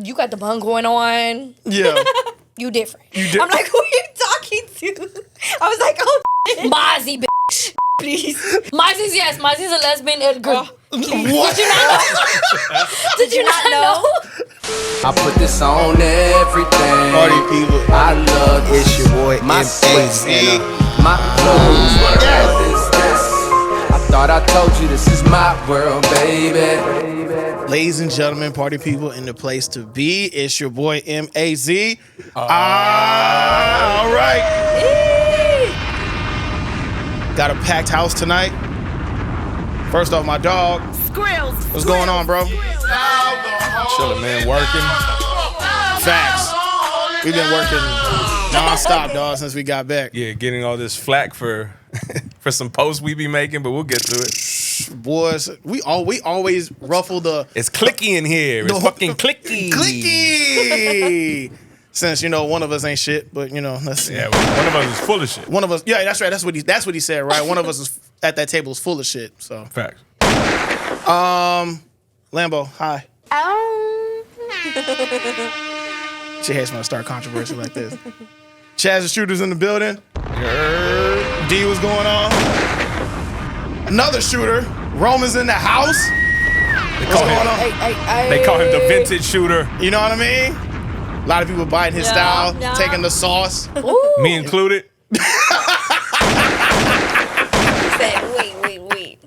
you got the bun going on. Yeah. You different. I'm like, who are you talking to? I was like, oh, Mozzie, bitch. Please. Mozzie's, yes. Mozzie's a lesbian. Girl. What? Did you not know? I put this on everything. Party people. I love It's your boy, my MAZ. sweats and my clothes. What is this? I thought I told you this is my world, baby. Ladies and gentlemen, party people in the place to be. It's your boy, MAZ. All right. Got a packed house tonight. First off, my dog. What's going on, bro? Chilling, man. Working. Facts. We've been working non-stop, dog, since we got back. Yeah, getting all this flack for for some posts we be making, but we'll get to it. Boys, we always ruffle the... It's clicky in here. It's fucking clicky. Clicky! Since, one of us ain't shit, but, let's... Yeah, one of us is full of shit. One of us... Yeah, that's right. That's what he said, right? One of us is at that table is full of shit, so... Facts. Lambo, hi. She hates when I start controversy like this. Chaz the Shooter's in the building. D, what's going on? Another shooter. Roman's in the house. What's going on? They call him the vintage shooter. You know what I mean? A lot of people biting his style, taking the sauce. Ooh. Me included. Wait.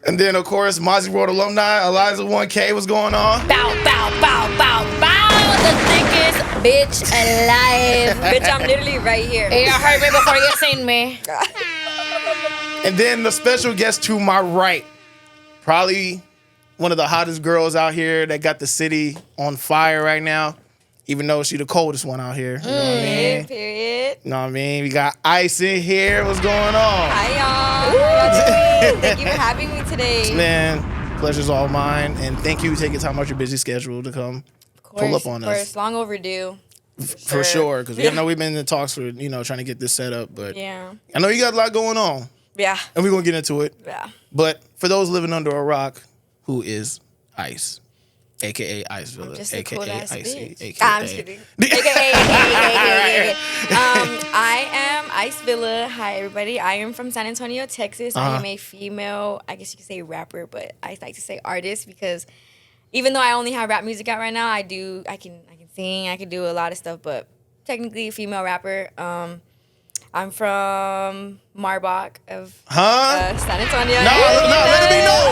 And then, of course, MAZI'S WORLD alumni, Eliza 1K, what's going on? Bow. The thickest bitch alive. bitch, I'm literally right here. Hey, you heard me before you seen me. And then the special guest to my right, probably one of the hottest girls out here that got the city on fire right now, even though she the coldest one out here. You know what I mean? Period. You know what I mean? We got Ice in here. What's going on? Hi, y'all. How y'all doing? Thank you for having me today. Man, pleasure's all mine. And thank you for taking time out your busy schedule to come pull up on Of us. course, long overdue. For sure. Because I know we've been in the talks for, trying to get this set up. But Yeah. I know you got a lot going on. Yeah. And we're going to get into it. Yeah. But for those living under a rock, who is Ice? AKA Ice Villa, Just a AKA cool-ass Icy, bitch. AKA. I'm just kidding. AKA. I am Ice Villa. Hi, everybody. I am from San Antonio, Texas. I am a female, I guess you could say rapper, but I like to say artist because even though I only have rap music out right now, I can sing, I can do a lot of stuff, but technically a female rapper. I'm from Marbach of San Antonio. No,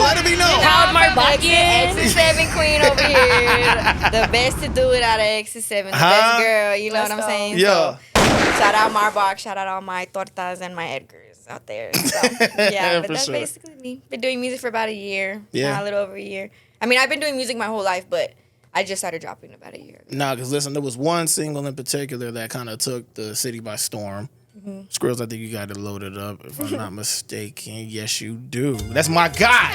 let it be known. Proud Marbachian. X7 queen over here. The best to do it out of X7. The best girl, you know what I'm saying? Yeah. So, shout out Marbach. Shout out all my tortas and my Edgars out there. So, yeah, but that's basically me. Been doing music for about a year. Yeah. A little over a year. I mean, I've been doing music my whole life, but I just started dropping about a year ago. Nah, because listen, there was one single in particular that kind of took the city by storm. Squirrels, I think you got it loaded up, if I'm not mistaken. Yes, you do. That's my guy.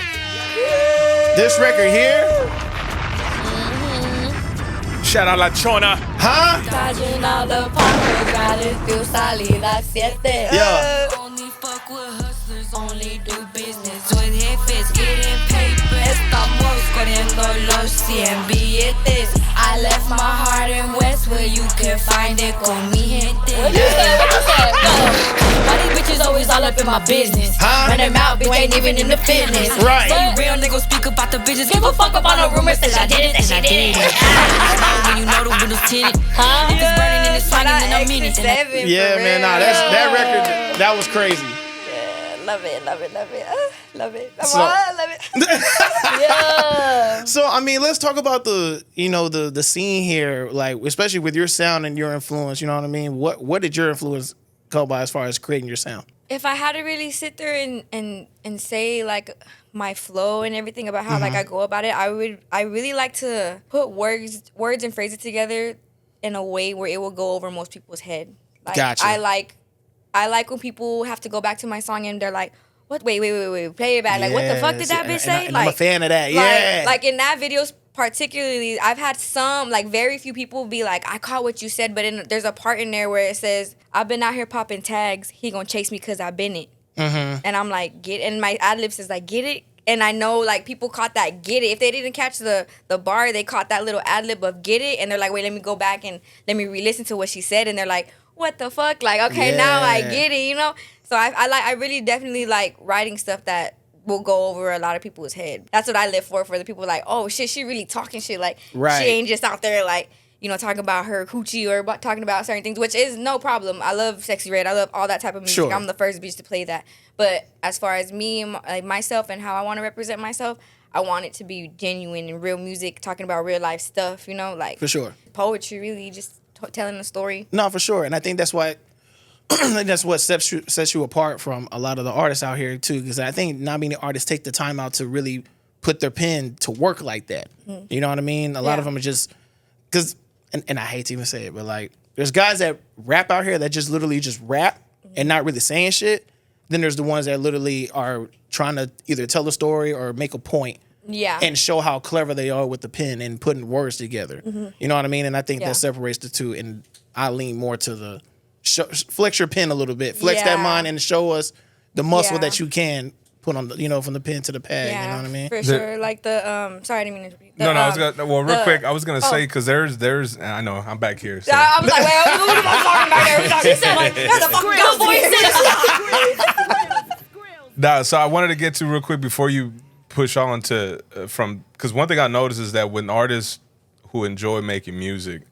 This record here. Shout out La Chona. Yeah. Only fuck with hustlers, only do business with jefes, getting paper. Estamos corriendo los 100 billetes. I left my heart in Westwood, you can find it con mi gente. What you said? Why these bitches always all up in my business? Run them out, bitch, ain't even in the fitness. Right. So you real niggas speak about the bitches. Give a fuck about no rumors that I did it. When you know the windows tinted. If it's burning and it's swinging in a minute. X7, Yeah, for man, real. nah, that record, that was crazy. Love it. Love it. Love it. Yeah. So, I mean, let's talk about the scene here, like, especially with your sound and your influence, you know what I mean? What did your influence go by as far as creating your sound? If I had to really sit there and say like my flow and everything about how like I go about it, I really like to put words and phrases together in a way where it will go over most people's head. Like, Gotcha. I like when people have to go back to my song and they're like, "What? Wait, play it back." Like, what the fuck did that bitch say? And I'm a fan of that. Yeah. Like in that video particularly, I've had some, like very few people be like, "I caught what you said," but there's a part in there where it says, "I've been out here popping tags. He gonna chase me cause I been it." And I'm like, and my ad-lib says like, "Get it?" And I know like people caught that get it. If they didn't catch the bar, they caught that little ad lib of get it, and they're like, wait, let me go back and let me re-listen to what she said, and they're like, what the fuck? Like, okay, now I get it, you know? So I really definitely like writing stuff that will go over a lot of people's head. That's what I live for the people like, oh shit, she really talking shit. Like, she ain't just out there like, you know, talking about her coochie or talking about certain things, which is no problem. I love Sexy Red. I love all that type of music. Sure. I'm the first bitch to play that. But as far as me, like myself and how I want to represent myself, I want it to be genuine and real music, talking about real life stuff, you know, like For sure. poetry, really, just telling a story. No, for sure. And I think that's why I think that's what sets you apart from a lot of the artists out here too. Because I think not many artists take the time out to really put their pen to work like that. Mm-hmm. You know what I mean? A lot of them are just because, and I hate to even say it, but like there's guys that rap out here that just literally just rap and not really saying shit. Then there's the ones that literally are trying to either tell a story or make a point. Yeah. And show how clever they are with the pen and putting words together. Mm-hmm. You know what I mean? And I think that separates the two. And I lean more to the flex your pen a little bit, flex that mind, and show us the muscle that you can put on, you know, from the pen to the pad. You know what I mean? For sure. Like the sorry, I didn't mean to repeat. No, I was gonna. Well, real quick, I was gonna say because there's. I know I'm back here. So. I was like, wait, what am I talking about there? You said like, that's a fucking voice. Nah, so I wanted to get to real quick before you push on to from because one thing I noticed is that when artists who enjoy making music,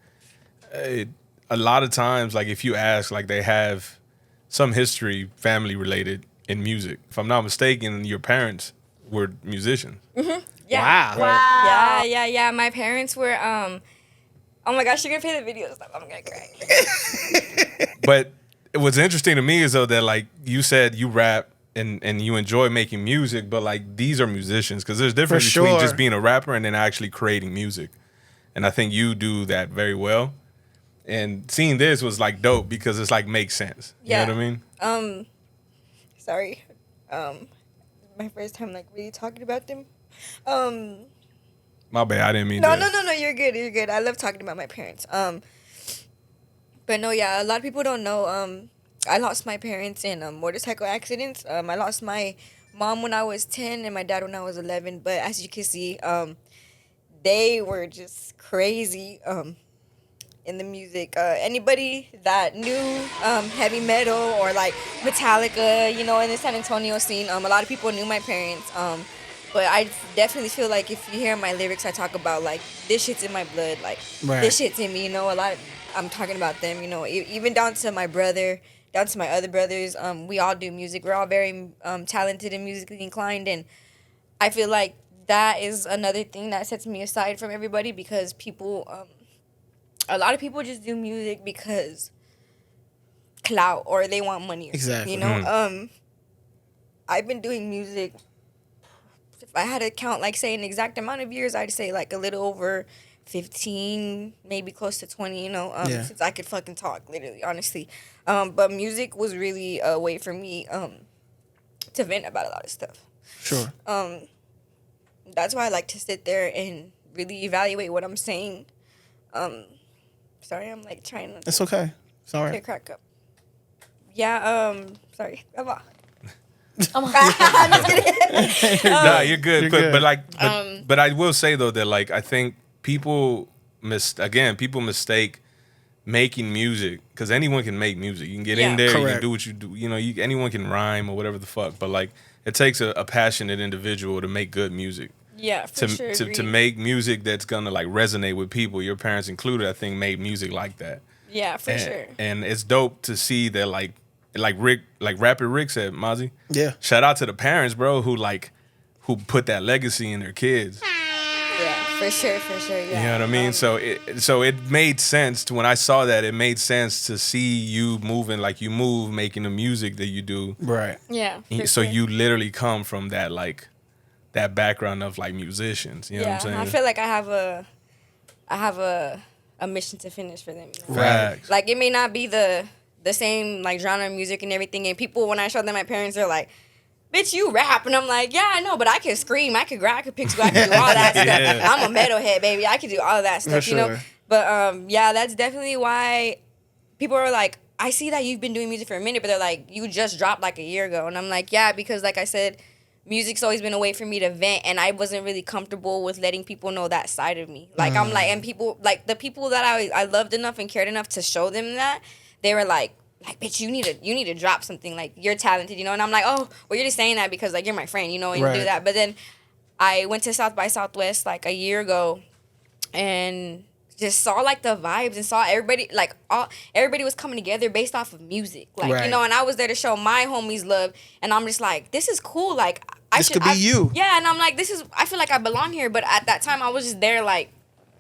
a lot of times, like if you ask, like they have some history, family related in music. If I'm not mistaken, your parents were musicians. Mm-hmm. Yeah. Wow. Yeah. My parents were. Oh my gosh, you're gonna play the video stuff. I'm gonna cry. But what's interesting to me is though that like you said you rap. And you enjoy making music, but like these are musicians because there's a difference between just being a rapper and then actually creating music. And I think you do that very well. And seeing this was like dope because it's like makes sense. You know what I mean? Sorry. My first time like really talking about them. My bad, I didn't mean No, you're good. I love talking about my parents. But no, yeah, a lot of people don't know. I lost my parents in motorcycle accidents. I lost my mom when I was 10 and my dad when I was 11. But as you can see, they were just crazy in the music. Anybody that knew heavy metal or like Metallica, you know, in the San Antonio scene, a lot of people knew my parents. But I definitely feel like if you hear my lyrics, I talk about like this shit's in my blood, like this shit's in me. You know, I'm talking about them. You know, even down to my brother. Down to my other brothers, we all do music. We're all very talented and musically inclined, and I feel like that is another thing that sets me aside from everybody because people, a lot of people just do music because clout or they want money. Exactly. You know, I've been doing music. If I had to count, like say an exact amount of years, I'd say like a little over 15, maybe close to 20, you know, since I could fucking talk, literally, honestly. But music was really a way for me to vent about a lot of stuff. Sure. That's why I like to sit there and really evaluate what I'm saying. Sorry, I'm like trying to... It's okay. Sorry. Crack up. Yeah, sorry. Come on. Nah, you're good. But I will say, though, that, like, I think people mistake making music because anyone can make music. You can get in there, you can do what you do. You know, anyone can rhyme or whatever the fuck. But like, it takes a passionate individual to make good music. Yeah, for sure. To make music that's gonna like resonate with people. Your parents included, I think, made music like that. Yeah, for sure. And it's dope to see that like Rapper Rick said, Mazi. Yeah. Shout out to the parents, bro, who put that legacy in their kids. Yeah, for sure, yeah. You know what I mean? So it made sense when I saw that. It made sense to see you moving like you move, making the music that you do. Right. Yeah. So you literally come from that that background of like musicians. You know what I'm saying? I feel like I have a mission to finish for them. You know? Facts. Like it may not be the same like genre of music and everything, and people when I show them my parents, they're like, bitch, you rap. And I'm like, yeah, I know, but I can scream, I can grab, I can pick school, I can do all that stuff. I'm a metalhead, baby. I can do all of that stuff, you know? But yeah, that's definitely why people are like, I see that you've been doing music for a minute, but they're like, you just dropped like a year ago. And I'm like, yeah, because like I said, music's always been a way for me to vent, and I wasn't really comfortable with letting people know that side of me. Like, I'm like, and people, like, the people that I loved enough and cared enough to show them that, they were like, bitch, you need to drop something. Like, you're talented, you know? And I'm like, oh, well, you're just saying that because, like, you're my friend, you know, and you do that. But then I went to South by Southwest, like, a year ago, and just saw, like, the vibes and saw everybody, like, everybody was coming together based off of music. Like, you know, and I was there to show my homies love, and I'm just like, this is cool. Like, this could be you. Yeah, and I'm like, I feel like I belong here. But at that time, I was just there, like,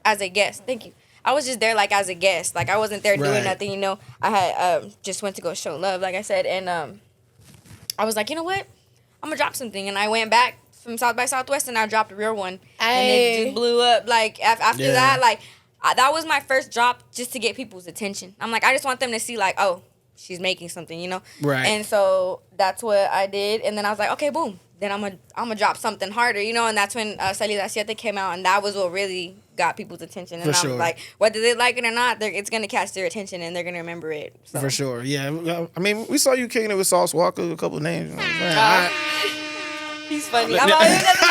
as a guest. Thank you. I was just there, like, as a guest. Like, I wasn't there doing nothing, you know. I had just went to go show love, like I said. And I was like, you know what? I'm going to drop something. And I went back from South by Southwest, and I dropped a real one. And it just blew up. Like, after that, like, that was my first drop just to get people's attention. I'm like, I just want them to see, like, oh, she's making something, you know? Right. And so that's what I did. And then I was like, okay, boom. Then I'm gonna drop something harder, you know? And that's when Salida Siete came out, and that was what really got people's attention. And I'm like, whether they like it or not, it's gonna catch their attention, and they're gonna remember it. So. For sure, yeah. I mean, we saw you kicking it with Sauce Walker, a couple of names. He's funny. I'm always at the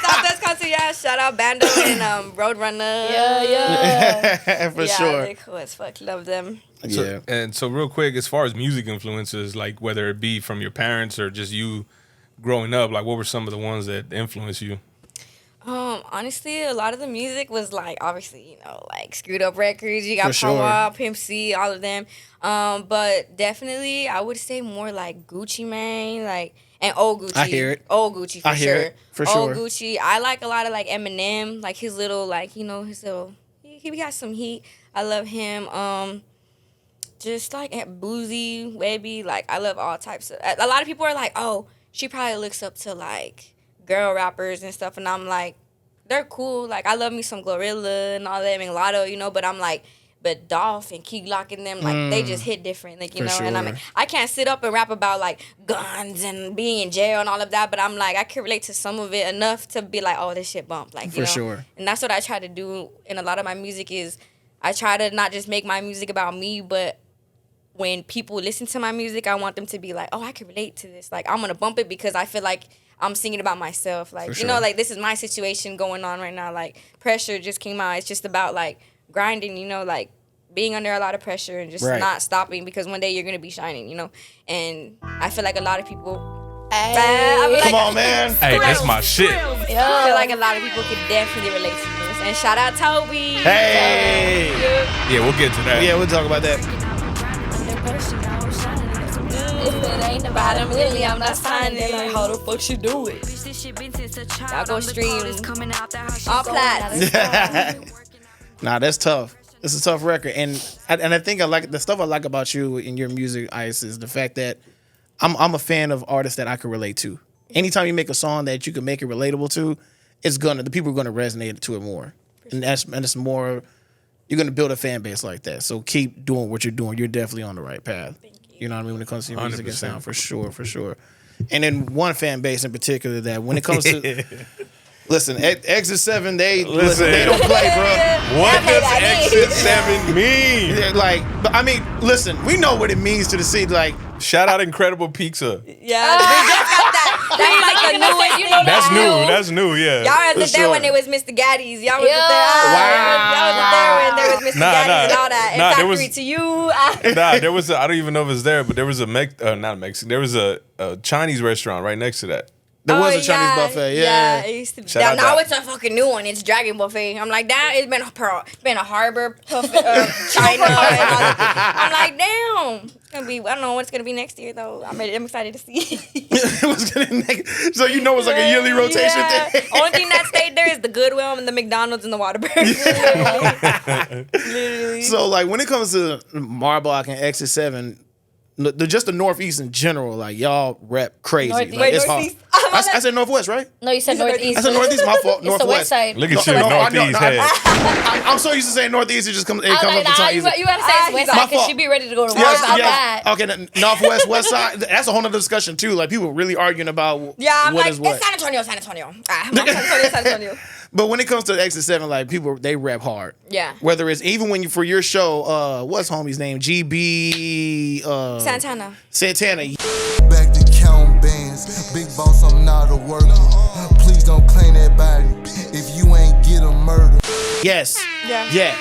Southwest concert. Yeah, shout out Bando and Roadrunner. Yeah. For sure. They're cool as fuck. Love them. Yeah. And so real quick, as far as music influences, like whether it be from your parents or just you growing up, like what were some of the ones that influenced you? Honestly, a lot of the music was like, obviously, you know, like Screwed Up Records. You got Power, Pimp C, all of them. But definitely, I would say more like Gucci Mane, like, and old Gucci. I hear it. Old Gucci for sure. For sure. Old Gucci. I like a lot of like Eminem, like his little, like, you know, his little. He got some heat. I love him. Just like Boozy, Webby, like I love all types of. A lot of people are like, oh, she probably looks up to like girl rappers and stuff, and I'm like, they're cool. Like, I love me some Glorilla and all that, and Lotto, you know, but I'm like, but Dolph and Key Glock and them, like, they just hit different, like, you know, and I mean, I can't sit up and rap about, like, guns and being in jail and all of that, but I'm like, I can relate to some of it enough to be like, oh, this shit bump, like, you know? And that's what I try to do in a lot of my music is I try to not just make my music about me, but when people listen to my music, I want them to be like, oh, I can relate to this. Like, I'm going to bump it because I feel like I'm singing about myself. Like, you know, like, this is my situation going on right now. Like, pressure just came out. It's just about, like, grinding, you know, like, being under a lot of pressure and just not stopping because one day you're going to be shining, you know? And I feel like a lot of people... Come on, man. Hey, that's my shit. I feel like a lot of people could definitely relate to this. And shout out Toby. Hey. Yeah, we'll get to that. Yeah, we'll talk about that. If it ain't about him, really, I'm not signing. Like, how the fuck she do it? Y'all go stream all plats. Nah, that's tough. It's a tough record, and I think I like the stuff I like about you in your music, Ice, is the fact that I'm a fan of artists that I can relate to. Anytime you make a song that you can make it relatable to, the people are gonna resonate to it more, and it's more. You're gonna build a fan base like that. So keep doing what you're doing. You're definitely on the right path. You know what I mean when it comes to your music and sound, for sure. And then one fan base in particular that when it comes to listen, Exit 7, they don't play, bro. What does Exit 7 mean? Like, I mean, listen, we know what it means to the city. Like, shout out Incredible Pizza. Yeah, we just got that. That's like the newest, you know. That's new, yeah. Y'all wasn't there when it was Mr. Gaddy's. Y'all wasn't there. Y'all wasn't there when there was Mr. Gaddy's and all that. And Factory to You. There was I don't even know if it's there, but there was there was a Chinese restaurant right next to that. There was a Chinese buffet, yeah. It used to be. Now it's a fucking new one. It's Dragon Buffet. I'm like, that. It's been a Harbor China. And all that. I'm like, damn. It's gonna be. I don't know what it's gonna be next year though. I'm excited to see. So you know it's like a yearly rotation thing. Only thing that stayed there is the Goodwill and the McDonald's and the Whataburger. Literally. So like when it comes to Marbach and Exit 7. Just the Northeast in general, like y'all rap crazy. Like, it's hard. I said Northwest, right? No, you said Northeast. I said Northeast. My fault. It's Northwest. the West Side. Look at you, Northeast head. I'm so used to saying Northeast, it just comes. It comes up the tongue. You gotta say it's West Side because she be ready to go to war about that. Okay, Northwest, West Side. That's a whole nother discussion too. Like people really arguing about. Yeah, I'm what like, is what. it's San Antonio. San Antonio. But when it comes to Exit 7, like people, they rap hard. Yeah. Whether it's even when you for your show, what's homie's name? GB. Santana. Santana. Back to count bands, big boss, I'm not a worker. Please don't claim that body if you ain't get a murder. Yes. Yeah.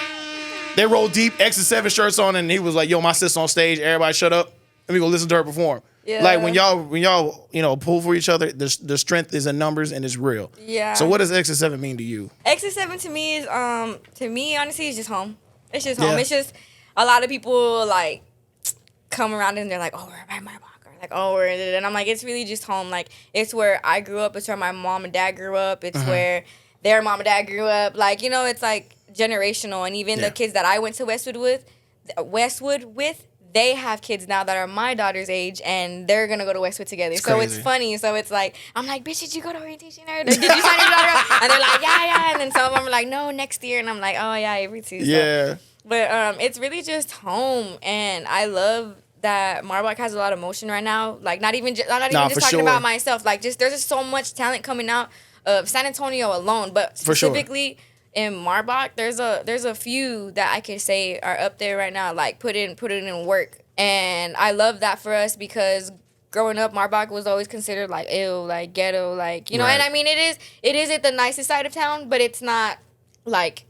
They rolled deep, X7 shirts on, and he was like, yo, my sister on stage, everybody shut up. Let me go listen to her perform. Yeah. Like when y'all, you know, pull for each other, the strength is in numbers and it's real. Yeah. So what does X7 mean to you? X7 to me is honestly, it's just home. It's just home. Yeah. It's just a lot of people like come around and they're like, oh, we're by Marbach, or like, oh, we're, and I'm like, it's really just home. Like, it's where I grew up. It's where my mom and dad grew up. It's where their mom and dad grew up. Like, you know, it's like generational. And even the kids that I went to Westwood with, they have kids now that are my daughter's age, and they're gonna go to Westwood together. So it's funny. So it's like, I'm like, bitch, did you go to orientation? Or did you sign your daughter up? And they're like, yeah. And then some of them are like, no, next year. And I'm like, oh yeah, every Tuesday. Yeah. But it's really just home, and I love that Marbach has a lot of motion right now. Like, not even just talking about myself. Like, just there's just so much talent coming out of San Antonio alone, but specifically in Marbach, there's a few that I could say are up there right now. Like, put it in work, and I love that for us because growing up, Marbach was always considered like ew, like ghetto, like, you know. And I mean, it is at the nicest side of town, but it's not like.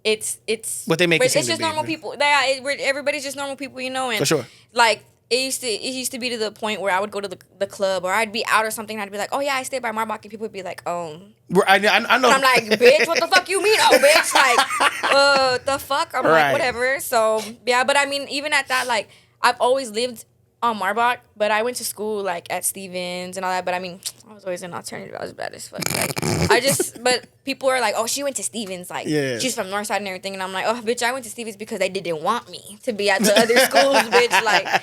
It's what they make it seem it's just to be, normal people. Everybody's just normal people, you know. And for sure. Like it used to be to the point where I would go to the club, or I'd be out or something, and I'd be like, oh yeah, I stay by Marbach, and people would be like, oh. I know. And I'm like, bitch, what the fuck you mean? Oh, bitch, like, the fuck? I'm like, whatever. So yeah, but I mean, even at that, like, I've always lived on Marbach, but I went to school like at Stevens and all that. But I mean, I was always an alternative. I was bad as fuck. Like, but people are like, oh, she went to Stevens. Like, she's from Northside and everything. And I'm like, oh, bitch, I went to Stevens because they didn't want me to be at the other schools, bitch. Like,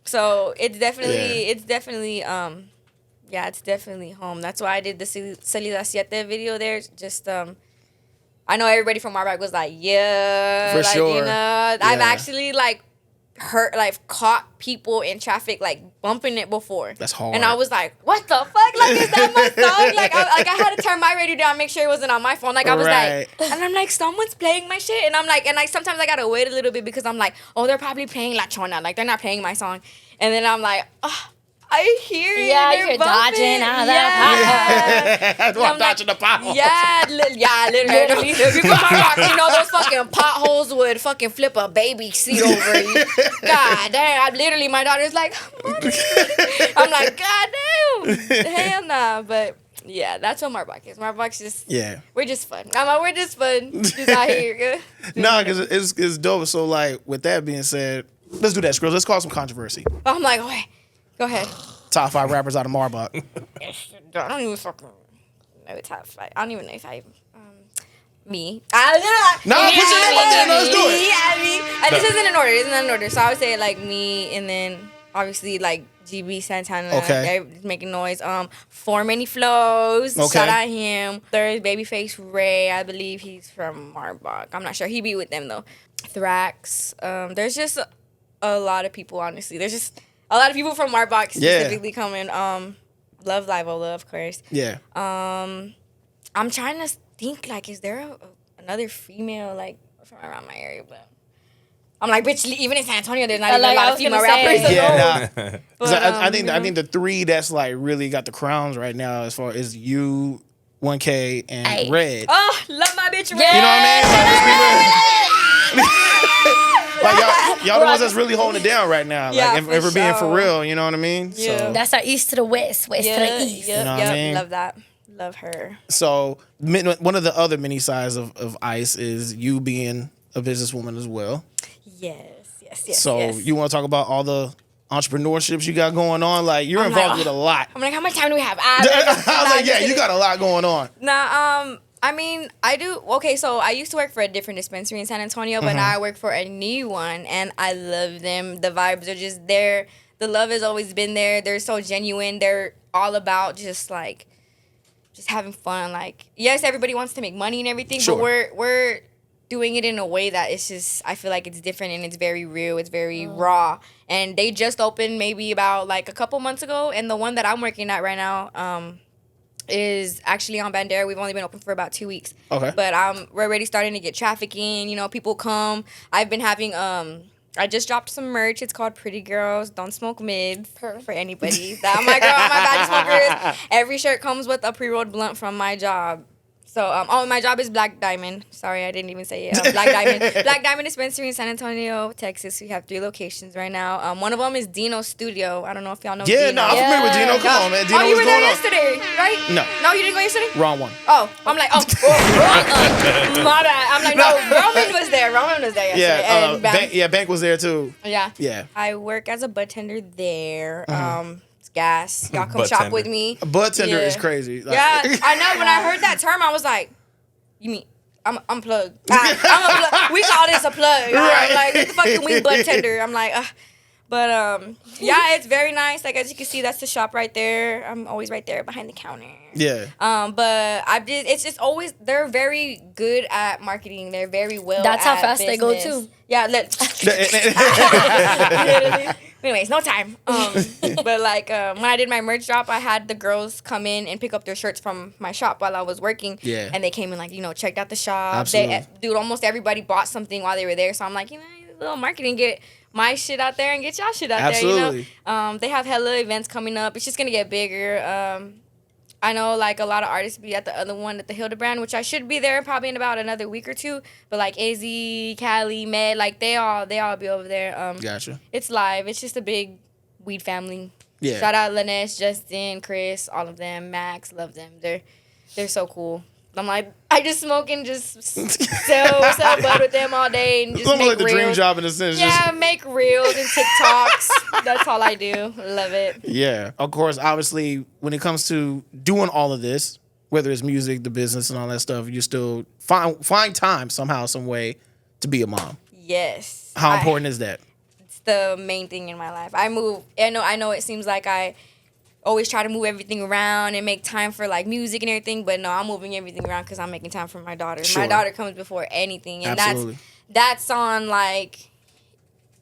so it's definitely home. That's why I did the Salida Siete video there. Just, I know everybody from Marbach was like, yeah. For sure. You know, I've actually, like, caught people in traffic like bumping it before. That's hard. And I was like, what the fuck? Like, is that my song? Like I had to turn my radio down, make sure it wasn't on my phone. Like I was like, and I'm like, someone's playing my shit. And I'm like, sometimes I gotta wait a little bit because I'm like, oh, they're probably playing La Chona. Like, they're not playing my song. And then I'm like, oh, I hear you. Yeah, you're dodging out of that pothole. I'm dodging the pothole. Yeah, literally. People you know, those fucking potholes would fucking flip a baby seat over you. God damn. My daughter's like, I'm like, God damn. Hell nah. But yeah, that's what Marbach is. Marbach's just, we're just fun. We're just fun. Just out here. Nah, because it's dope. So, like, with that being said, let's do that, Skrills. Let's cause some controversy. I'm like, okay. Go ahead. Top 5 rappers out of Marbach. I don't even fucking know top 5. I don't even know if I... me. No, put your name out there. Let's do it. Yeah, me. This isn't in order. It's not in order. So I would say, like, me, and then, obviously, like, GB Santana. Okay. Making noise. For Many Flows. Okay. Shout out him. Third, Babyface Ray. I believe he's from Marbach. I'm not sure. He be with them, though. Thrax. There's just a lot of people, honestly. There's just... a lot of people from Marbach specifically coming. Love Livola, of course. Yeah. I'm trying to think, like, is there another female, like, from around my area? But I'm like, bitch, even in San Antonio, there's not even a lot of female rappers. Yeah, nah. But, I think the 3 that's, like, really got the crowns right now as far as you, 1K, and Red. Oh, love my bitch Red. You know what I mean? Like, y'all the ones that's really holding it down right now. Yeah, like, if we're being for real, you know what I mean? Yeah. So, that's our east to the west, west to the east. You know what I mean? Love that. Love her. So, one of the other mini sides of ICE is you being a businesswoman as well. Yes. So, you want to talk about all the entrepreneurships you got going on? Like, you're involved with a lot. I'm like, how much time do we have? I was like, yeah, you got a lot going on. Nah, I mean, I do. Okay, so I used to work for a different dispensary in San Antonio, but now I work for a new one, and I love them. The vibes are just there. The love has always been there. They're so genuine. They're all about just having fun. Like, yes, everybody wants to make money and everything, but we're doing it in a way that it's just, I feel like it's different and it's very real. It's very raw. And they just opened maybe about like a couple months ago, and the one that I'm working at right now, is actually on Bandera. We've only been open for about 2 weeks. Okay. But we're already starting to get traffic in. You know, people come. I've been having I just dropped some merch. It's called Pretty Girls Don't Smoke Mids for anybody. That my girl, my bad smokers. Every shirt comes with a pre-rolled blunt from my job. So, my job is Black Diamond. Sorry, I didn't even say it. Black Diamond. Black Diamond Dispensary in San Antonio, Texas. We have 3 locations right now. One of them is Dino Studio. I don't know if y'all know Dino. Yeah, no, I'm familiar with Dino. Come on, man. Dino, you were there on? yesterday, right? No. No, you didn't go yesterday? Wrong one. Oh, I'm like, my bad. I'm like, no, Roman was there. Roman was there yesterday. Yeah, Bank was there too. Yeah. Yeah. I work as a bud tender there. It's gas. Y'all come Bud shop tender. with me. A bud tender is crazy. Like, Yeah, I know. When I heard that term, I was like, you mean I'm unplugged? I'm a plug. We call this a plug. Right. I'm like, what the fuck can we bud tender? I'm like, But yeah, it's very nice. Like, as you can see, that's the shop right there. I'm always right there behind the counter. Yeah. But it's just always, they're very good at marketing. They're very well. That's how fast business. they go too. Yeah. Anyways, no time. But like when I did my merch drop, I had the girls come in and pick up their shirts from my shop while I was working. Yeah. And they came and like, checked out the shop. Absolutely. Almost everybody bought something while they were there. So I'm like, little marketing, get my shit out there and get y'all shit out Absolutely. there. They have hella events coming up. It's just gonna get bigger. I know like a lot of artists be at the other one at the Hildebrand, which I should be there probably in about another week or two. But like AZ, Cali, Med, like they all be over there. Gotcha. It's live. It's just a big weed family. Yeah. Shout out Lanesh, Justin, Chris, all of them. Max, love them. They're so cool. I'm like, I just smoke and just sell bud with them all day and just It's almost make like the reels. dream job in a sense. Yeah, make reels and TikToks. That's all I do. Love it. Yeah. Of course, obviously, when it comes to doing all of this, whether it's music, the business, and all that stuff, you still find time somehow, some way to be a mom. Yes. How important is that? It's the main thing in my life. I know it seems like I always try to move everything around and make time for like music and everything, but no, I'm moving everything around because I'm making time for my daughter. Sure. My daughter comes before anything, and Absolutely. that's on like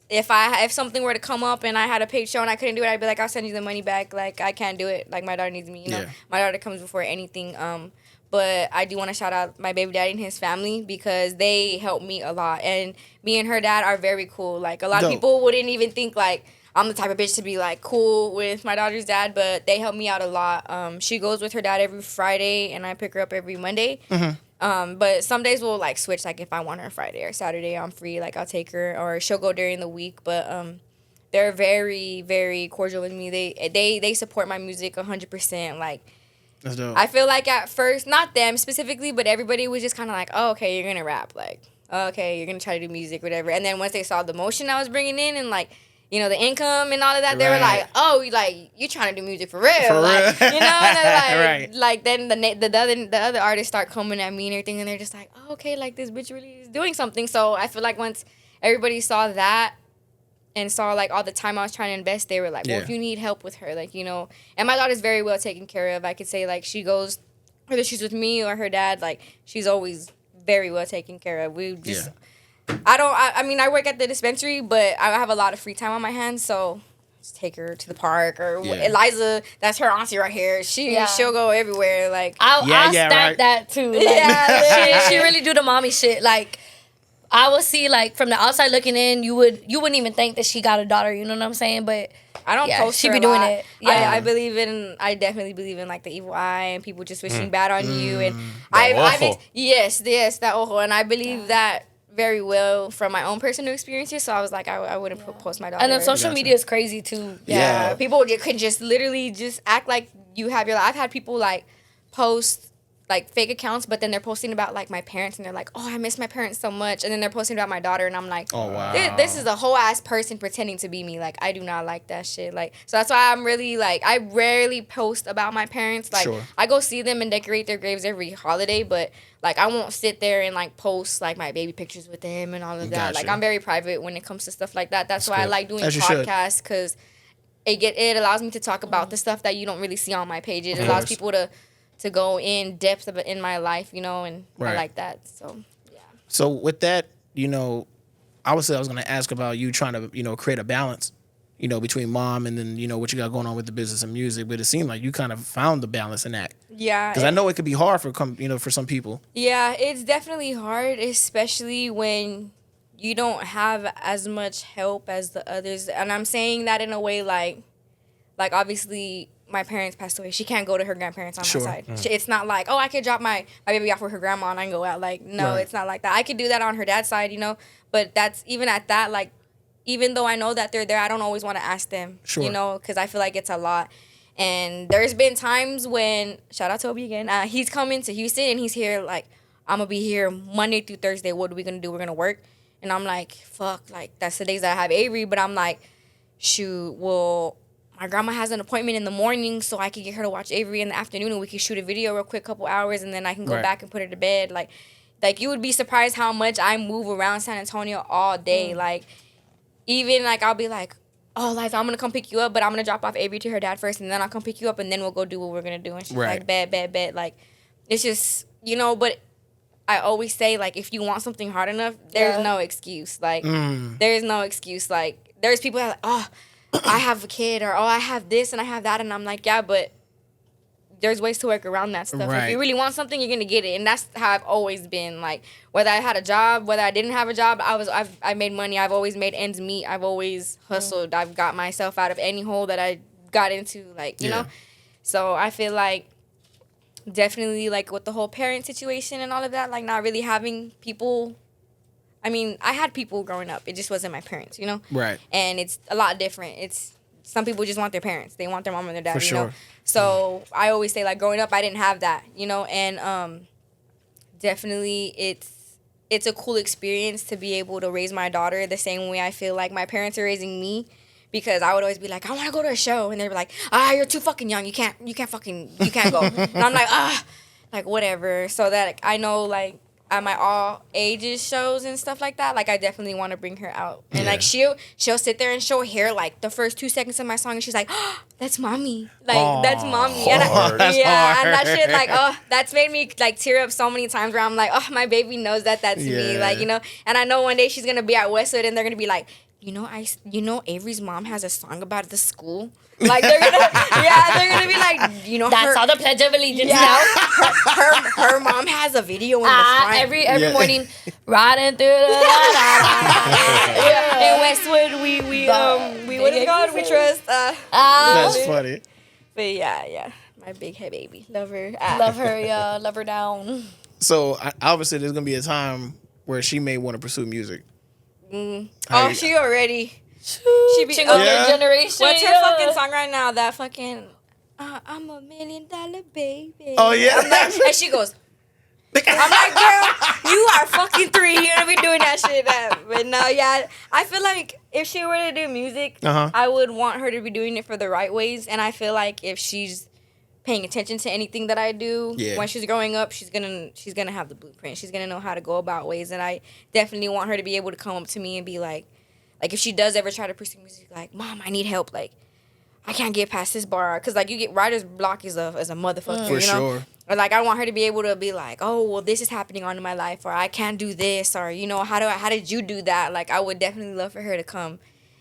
if something were to come up and I had a paid show and I couldn't do it, I'd be like, I'll send you the money back. Like, I can't do it. Like, my daughter needs me. Yeah. My daughter comes before anything. But I do want to shout out my baby daddy and his family because they help me a lot, and me and her dad are very cool. Like, a lot of people wouldn't even think like I'm the type of bitch to be like cool with my daughter's dad, but they help me out a lot. She goes with her dad every Friday, and I pick her up every Monday. But some days we'll like switch. Like if I want her Friday or Saturday, I'm free. Like I'll take her, or she'll go during the week. But they're very, very cordial with me. They support my music 100%. Like That's dope. I feel like at first, not them specifically, but everybody was just kind of like, oh, okay, you're gonna rap. Like, oh, okay, you're gonna try to do music, whatever. And then once they saw the motion I was bringing in and like, the income and all of that, they were like, oh, like, you trying to do music for real. Like, and then like then the other artists start coming at me and everything, and they're just like, oh, okay, like this bitch really is doing something. So I feel like once everybody saw that and saw like all the time I was trying to invest, they were like, well, if you need help with her, like, and my daughter's very well taken care of. I could say like she goes, whether she's with me or her dad, like she's always very well taken care of. We just, I mean, I work at the dispensary, but I have a lot of free time on my hands, so just take her to the park or Eliza, that's her auntie right here. She'll go everywhere. Like I'll stamp that too. Like, she really do the mommy shit. Like I will see like from the outside looking in, you wouldn't even think that she got a daughter. You know what I'm saying? But I don't post she her be a doing lot. it. Yeah, I definitely believe in like the evil eye and people just wishing bad on you. And ojo. yes, that ojo. And I believe that very well from my own personal experiences. So I was like, I wouldn't post my daughter. And then social media is crazy too. Yeah, people could just literally just act like you have your life. I've had people like post like fake accounts, but then they're posting about like my parents and they're like, oh, I miss my parents so much. And then they're posting about my daughter and I'm like, oh wow, this is a whole ass person pretending to be me. Like I do not like that shit. Like, so that's why I'm really like, I rarely post about my parents. Like I go see them and decorate their graves every holiday, but like I won't sit there and like post like my baby pictures with them and all of that. Like I'm very private when it comes to stuff like that. That's why I like doing podcasts, because it allows me to talk about the stuff that you don't really see on my page. It allows people to go in depth in my life, and I like that. So, yeah. So with that, obviously I was going to ask about you trying to, create a balance, between mom and then, what you got going on with the business and music. But it seemed like you kind of found the balance in that. Yeah. Because I know it could be hard for some people. Yeah, it's definitely hard, especially when you don't have as much help as the others. And I'm saying that in a way like obviously my parents passed away. She can't go to her grandparents on my side. It's not like, oh, I could drop my baby off with her grandma and I can go out. Like, no, it's not like that. I could do that on her dad's side, you know. But that's even at that, like, even though I know that they're there, I don't always want to ask them, you know, because I feel like it's a lot. And there's been times when, shout out Toby again, he's coming to Houston and he's here like, I'm going to be here Monday through Thursday. What are we going to do? We're going to work. And I'm like, fuck, like, that's the days that I have Avery. But I'm like, shoot, well, my grandma has an appointment in the morning, so I could get her to watch Avery in the afternoon, and we could shoot a video real quick, couple hours, and then I can go back and put her to bed. Like you would be surprised how much I move around San Antonio all day. Like, even, like, I'll be like, oh, Liza, I'm going to come pick you up, but I'm going to drop off Avery to her dad first, and then I'll come pick you up, and then we'll go do what we're going to do. And she's like, bet. Like, it's just, you know, but I always say, like, if you want something hard enough, there's no excuse. Like, there's no excuse. Like, there's people that are like, oh, I have a kid, or, oh, I have this and I have that. And I'm like, yeah, but there's ways to work around that stuff. If you really want something, you're going to get it. And that's how I've always been. Like, whether I had a job, whether I didn't have a job, I made money. I've always made ends meet. I've always hustled. I've got myself out of any hole that I got into, like, you know? So I feel like definitely, like, with the whole parent situation and all of that, like, not really having people. I mean, I had people growing up. It just wasn't my parents, you know? Right. And it's a lot different. It's some people just want their parents. They want their mom and their dad, For sure. know? So I always say, like, growing up, I didn't have that, you know? And definitely it's a cool experience to be able to raise my daughter the same way I feel like my parents are raising me. Because I would always be like, I want to go to a show. And they'd be like, you're too fucking young. You can't go. And I'm like, like, whatever. So that, like, I know, like, at my all ages shows and stuff like that, like, I definitely want to bring her out. And like she'll sit there and she'll hear like the first 2 seconds of my song and she's like, that's mommy. Like, that's mommy. And hard. and that shit, like, that's made me like tear up so many times where I'm like, my baby knows that that's me. Like, you know, and I know one day she's gonna be at Westwood and they're gonna be like, you know Avery's mom has a song about the school. Like, they're gonna be like, you know, that's all the Pledge of Allegiance now. her mom has a video in the front. Every morning, riding through the in Westwood, we what is it called? We trust. That's funny. But yeah, my big head baby, love her, love her down. So obviously, there's gonna be a time where she may want to pursue music. She already. She be older generation. What's her fucking song right now? That fucking I'm $1 million baby. Oh yeah. And she goes, I'm like, girl, you are fucking 3. You're gonna be doing that shit. But no, yeah, I feel like if she were to do music, I would want her to be doing it for the right ways. And I feel like if she's paying attention to anything that I do when she's growing up, she's gonna have the blueprint. She's gonna know how to go about ways. And I definitely want her to be able to come up to me and be like if she does ever try to pursue music, like, Mom, I need help. Like, I can't get past this bar. Because, like, you get writer's block as a motherfucker, For you know? sure. Or, like, I want her to be able to be like, oh, well, this is happening on in my life. Or I can't do this. Or, you know, how did you do that? Like, I would definitely love for her to come.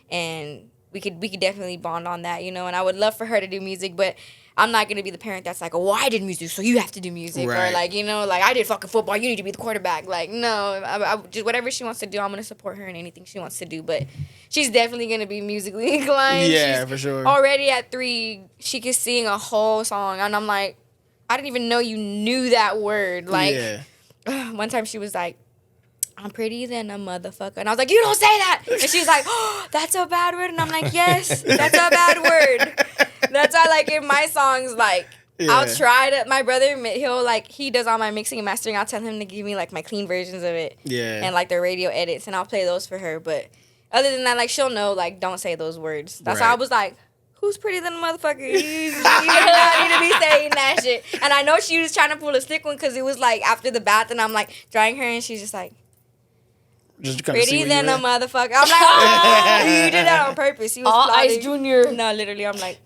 And we could definitely bond on that, you know? And I would love for her to do music. But I'm not going to be the parent that's like, oh, well, I did music, so you have to do music. Right. Or, like, you know, like, I did fucking football, you need to be the quarterback. Like, no, I just whatever she wants to do, I'm going to support her in anything she wants to do. But she's definitely going to be musically inclined. Yeah, she's for sure. Already at 3, she could sing a whole song. And I'm like, I didn't even know you knew that word. Like, one time she was like, I'm pretty than a motherfucker. And I was like, you don't say that. And she was like, oh, that's a bad word. And I'm like, yes, that's a bad word. That's why, like, in my songs, like, I'll try to, my brother, he'll, like, he does all my mixing and mastering. I'll tell him to give me, like, my clean versions of it. Yeah. And, like, the radio edits. And I'll play those for her. But other than that, like, she'll know, like, don't say those words. That's why I was like, who's pretty than a motherfucker? You do not need to be saying that shit. And I know she was trying to pull a stick one because it was, like, after the bath. And I'm, like, drying her. And she's just like, just pretty than a motherfucker. I'm like, you did that on purpose. You was Ice Junior. No, literally, I'm like.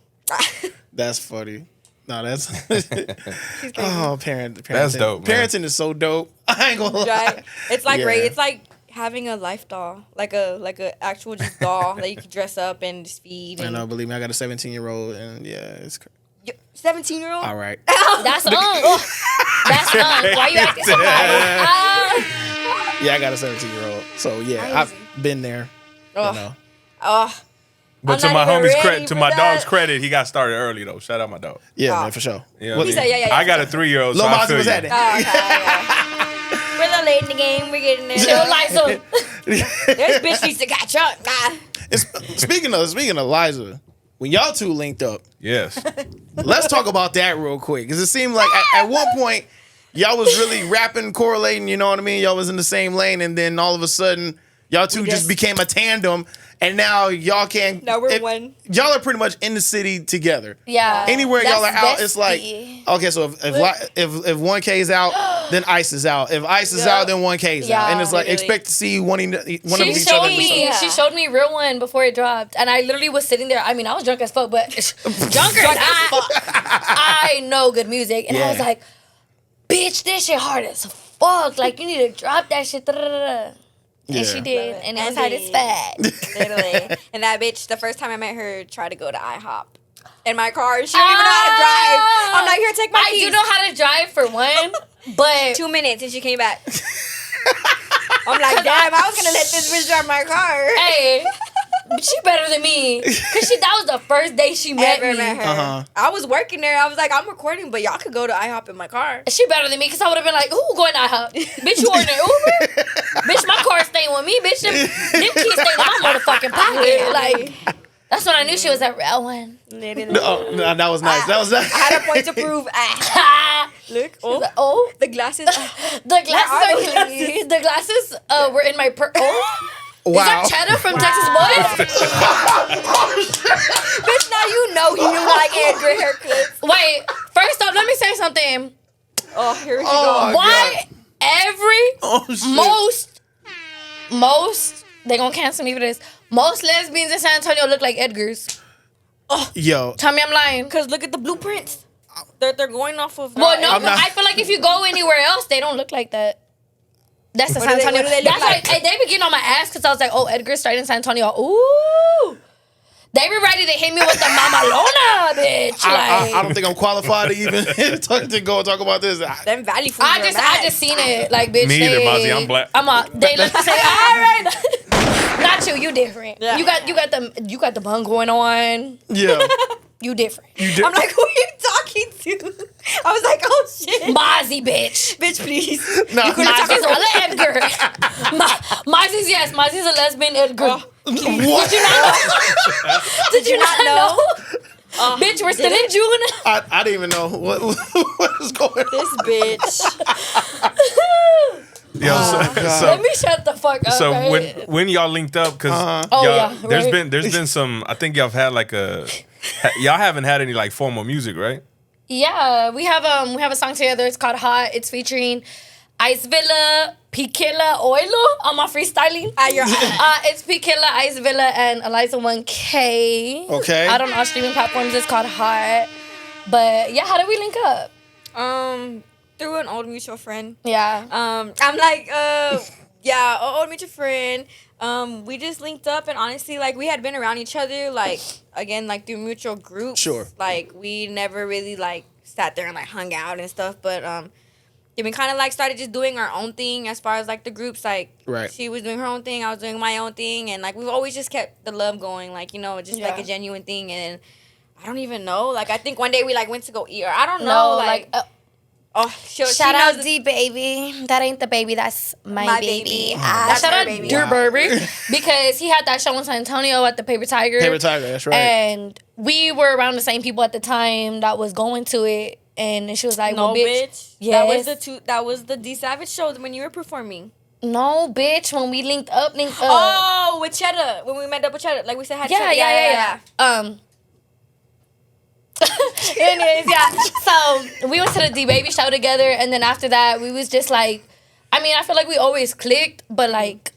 That's funny. No, that's parenting. That's dope. Parenting is so dope. I ain't gonna lie. Right? It's like it's like having a life doll, like a actual just doll that you can dress up and just feed. And I know. Believe me, I got a 17-year-old, and it's. 17-year-old. All right. That's That's Why you acting so Yeah, I got a 17-year-old. So yeah, I've been there. Oh. You know. Oh. But I'm to not my even homie's ready credit, to for my that. dog's credit, he got started early though. Shout out my dog. Yeah, Oh. man, for sure. Yeah, What- He said, yeah. I got a 3-year-old. So Lil I Mozzie feel was you. at it. Oh, okay, yeah. We're a little late in the game. We're getting there. Chill, Liza. This bitch needs to catch up. Nah. Speaking of Liza, when y'all two linked up, Yes. let's talk about that real quick. Because it seemed like at one point, y'all was really rapping, correlating, you know what I mean? Y'all was in the same lane, and then all of a sudden, y'all two just became a tandem, and now y'all can't. Now we're one. Y'all are pretty much in the city together. Yeah. Anywhere y'all are That's out, it's like, bestie. okay, so if 1K is out, then Ice is out. If Ice is out, then 1K is out. Yeah, And it's like, literally. expect to see one of She each other. showed do me. something. She showed me real one before it dropped, and I literally was sitting there. I mean, I was drunk as fuck, but drunker than I know good music, and I was Yeah. like, "Bitch, this shit hard as fuck. Like, you need to drop that shit." And Yeah. she did, and it was And hard as fuck. Literally. And that bitch, the first time I met her, tried to go to IHOP in my car. She don't even know how to drive. I'm like, here, take my I keys. do know how to drive for one, but 2 minutes and she came back. I'm like, damn, I was gonna let this bitch drive my car. hey, she better than me, cause that was the first day she met Ever me. met her. Uh-huh. I was working there. I was like, I'm recording, but y'all could go to IHOP in my car. She better than me, cause I would have been like, "Who going to IHOP? Bitch, you ordering Uber? Bitch, my car staying with me. Bitch, them keys staying in my motherfucking pocket." Like, that's when I knew she was a real one. Literally. Oh, no, that was nice. That was I had a point to prove. Look, Oh, oh, the glasses. the are glasses those are the glasses were in my purse. Oh, wow. is that Cheddar from Texas Boys? Bitch, now you know he like Edgar haircuts. Wait, first off, let me say something. Oh, here we Oh, go. my Why every Oh, shit. most they gonna cancel me for this. Most lesbians in San Antonio look like Edgars. Yo, Tell me I'm lying. Because look at the blueprints. They're going off of. Well, no, I'm not- I feel like if you go anywhere else, they don't look like that. That's the What San do they- Antonio. what do they look That's like? why they be getting on my ass because I was like, "Oh, Edgar started in San Antonio." Ooh, they be ready to hit me with the Mama Lona, bitch. Like, I don't think I'm qualified to even talk about this. Them Valley foods I are just mad. seen it. Like, bitch. Me either, they, Mozzie. I'm black. They look the same. All right. Not you. You different. Yeah. You got the bun going on. Yeah. You different. I'm like, who are you talking to? I was like, oh shit. Mozzie, bitch. Bitch, please. No, Mozzie's a Edgar. Mozzie's yes. Mozzie's a lesbian Edgar. what? Did you not know? Oh, Bitch, we're still in June. I didn't even know what was going on. This bitch. Yo, Let me shut the fuck up. so right? when y'all linked up, because Oh, yeah, there's right. been some. I think y'all have had like y'all haven't had any like formal music, right? Yeah, we have a song together. It's called Hot. It's featuring Ice Villa, Pikilla, Oilo on my freestyling. It's Pikilla, Ice Villa, and Eliza 1K. Okay. Out on all streaming platforms. It's called Hot. But yeah, how did we link up? Through an old mutual friend. Yeah. I'm like, yeah, an old mutual friend. We just linked up, and honestly, like, we had been around each other, like, again, like, through mutual groups. Sure. Like, we never really, like, sat there and, like, hung out and stuff, but, then we kind of, like, started just doing our own thing as far as, like, the groups, like, Right. she was doing her own thing, I was doing my own thing, and, like, we've always just kept the love going, like, you know, just, like, Yeah. a genuine thing, and I don't even know, like, I think one day we, like, went to go eat, or I don't know, No, like oh, she shout knows out D baby. That ain't the baby. That's my baby. That's Shout her out baby. Dear Burby because he had that show in San Antonio at the Paper Tiger. Paper Tiger, that's right. And we were around the same people at the time that was going to it, and she was like, No, "Well, bitch, Yes. yes. That was the D Savage show when you were performing. No, bitch. When we linked up. Oh, with Cheddar. When we met up with Cheddar. Like we said, Yeah. Anyways, yeah. So we went to the D Baby show together, and then after that, we was just like, I mean, I feel like we always clicked, but like,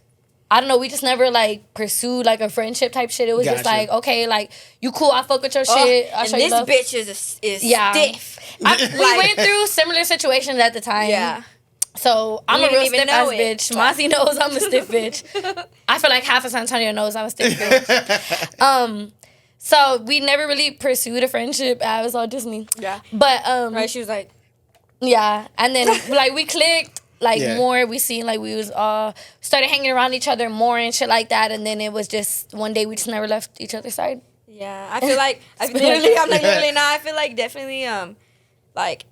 I don't know, we just never like pursued like a friendship type shit. It was just Gotcha. like, okay, like you cool, I fuck with your shit. I'll And show you this love. bitch is Yeah. stiff. We went through similar situations at the time. Yeah. So I'm We a real didn't even stiff ass know it. bitch. Mozzie knows I'm a stiff bitch. I feel like half of San Antonio knows I'm a stiff bitch. So we never really pursued a friendship. It was all just me. Yeah. But Right. She was like, yeah, and then like we clicked, like more. We seen like we was started hanging around each other more and shit like that. And then it was just one day we just never left each other's side. Yeah, I feel like I'm literally now. I feel like definitely like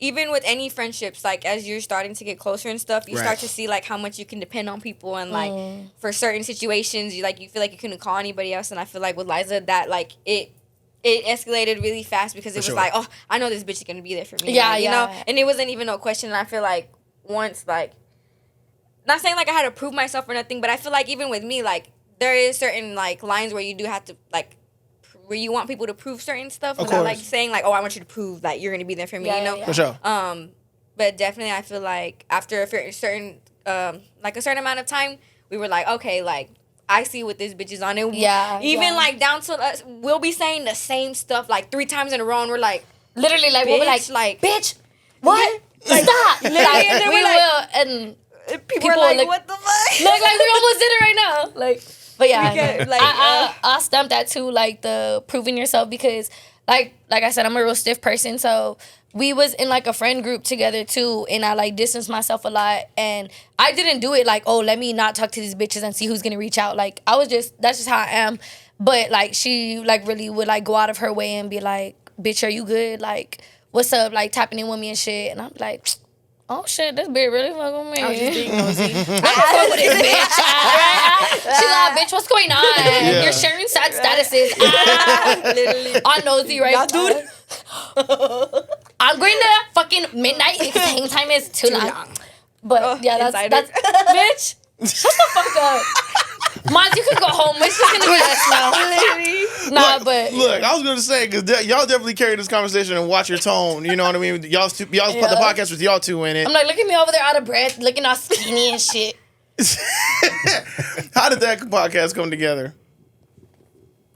even with any friendships, like as you're starting to get closer and stuff, you start to see like how much you can depend on people and like for certain situations, you feel like you couldn't call anybody else. And I feel like with Liza that like it escalated really fast because it was like, oh, I know this bitch is gonna be there for me. Yeah, like, you know, and it wasn't even no question. And I feel like once like, not saying like I had to prove myself or nothing, but I feel like even with me, like there is certain like lines where you do have to like. Where you want people to prove certain stuff without like saying like, oh, I want you to prove that you're gonna be there for me, you know? For sure. But definitely I feel like after a certain like a certain amount of time, we were like, okay, like I see what this bitch is on. And even like down to us, we'll be saying the same stuff like 3 times in a row, and we're like, literally, like we'll be like, bitch, what? Like, stop. Literally, like, and then we we're will, and people are like, what the fuck? like we almost did it right now, like. But yeah, like, I stump that too, like the proving yourself, because like I said, I'm a real stiff person, so we was in like a friend group together too, and I like distanced myself a lot, and I didn't do it like, oh, let me not talk to these bitches and see who's gonna reach out. Like that's just how I am. But like she like really would like go out of her way and be like, bitch, are you good? Like what's up? Like tapping in with me and shit, and I'm like, oh shit, this bitch really fuck with me. I was just being nosy. I fuck with this bitch. She's like, bitch, what's going on? You're sharing sad statuses. Literally. On nosy, right? Yeah, dude. I'm going to fucking midnight because hang time is too long. But yeah, that's bitch. Shut the fuck up. Maz, you can go home. It's just gonna be us now. Nah, but look, I was gonna say because y'all definitely carry this conversation and watch your tone. You know what I mean? Y'all put the podcast with y'all two in it. I'm like, look at me over there out of breath, looking all skinny and shit. How did that podcast come together?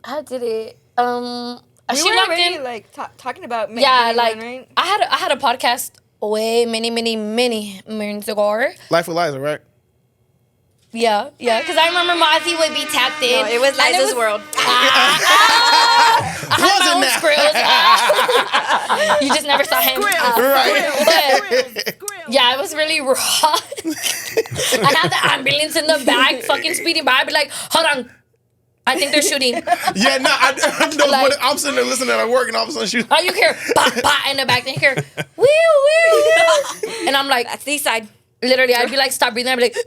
How did it? We were already like talking about like right? I had a podcast way many moons ago. Life with Liza, right? Yeah, because I remember Mozzie would be tapped in. No, it was Liza's World. I had my own skrills. You just never saw him. Right. But, yeah, it was really raw. I had the ambulance in the back fucking speeding by. I'd be like, hold on. I think they're shooting. Yeah, no, I know. Like, I'm sitting there listening at work and all of a sudden shoot. Oh, you hear bah, bah in the back. Then you hear woo, woo. And I'm like, that's the side. Literally, I'd be like, stop breathing. I'd be like,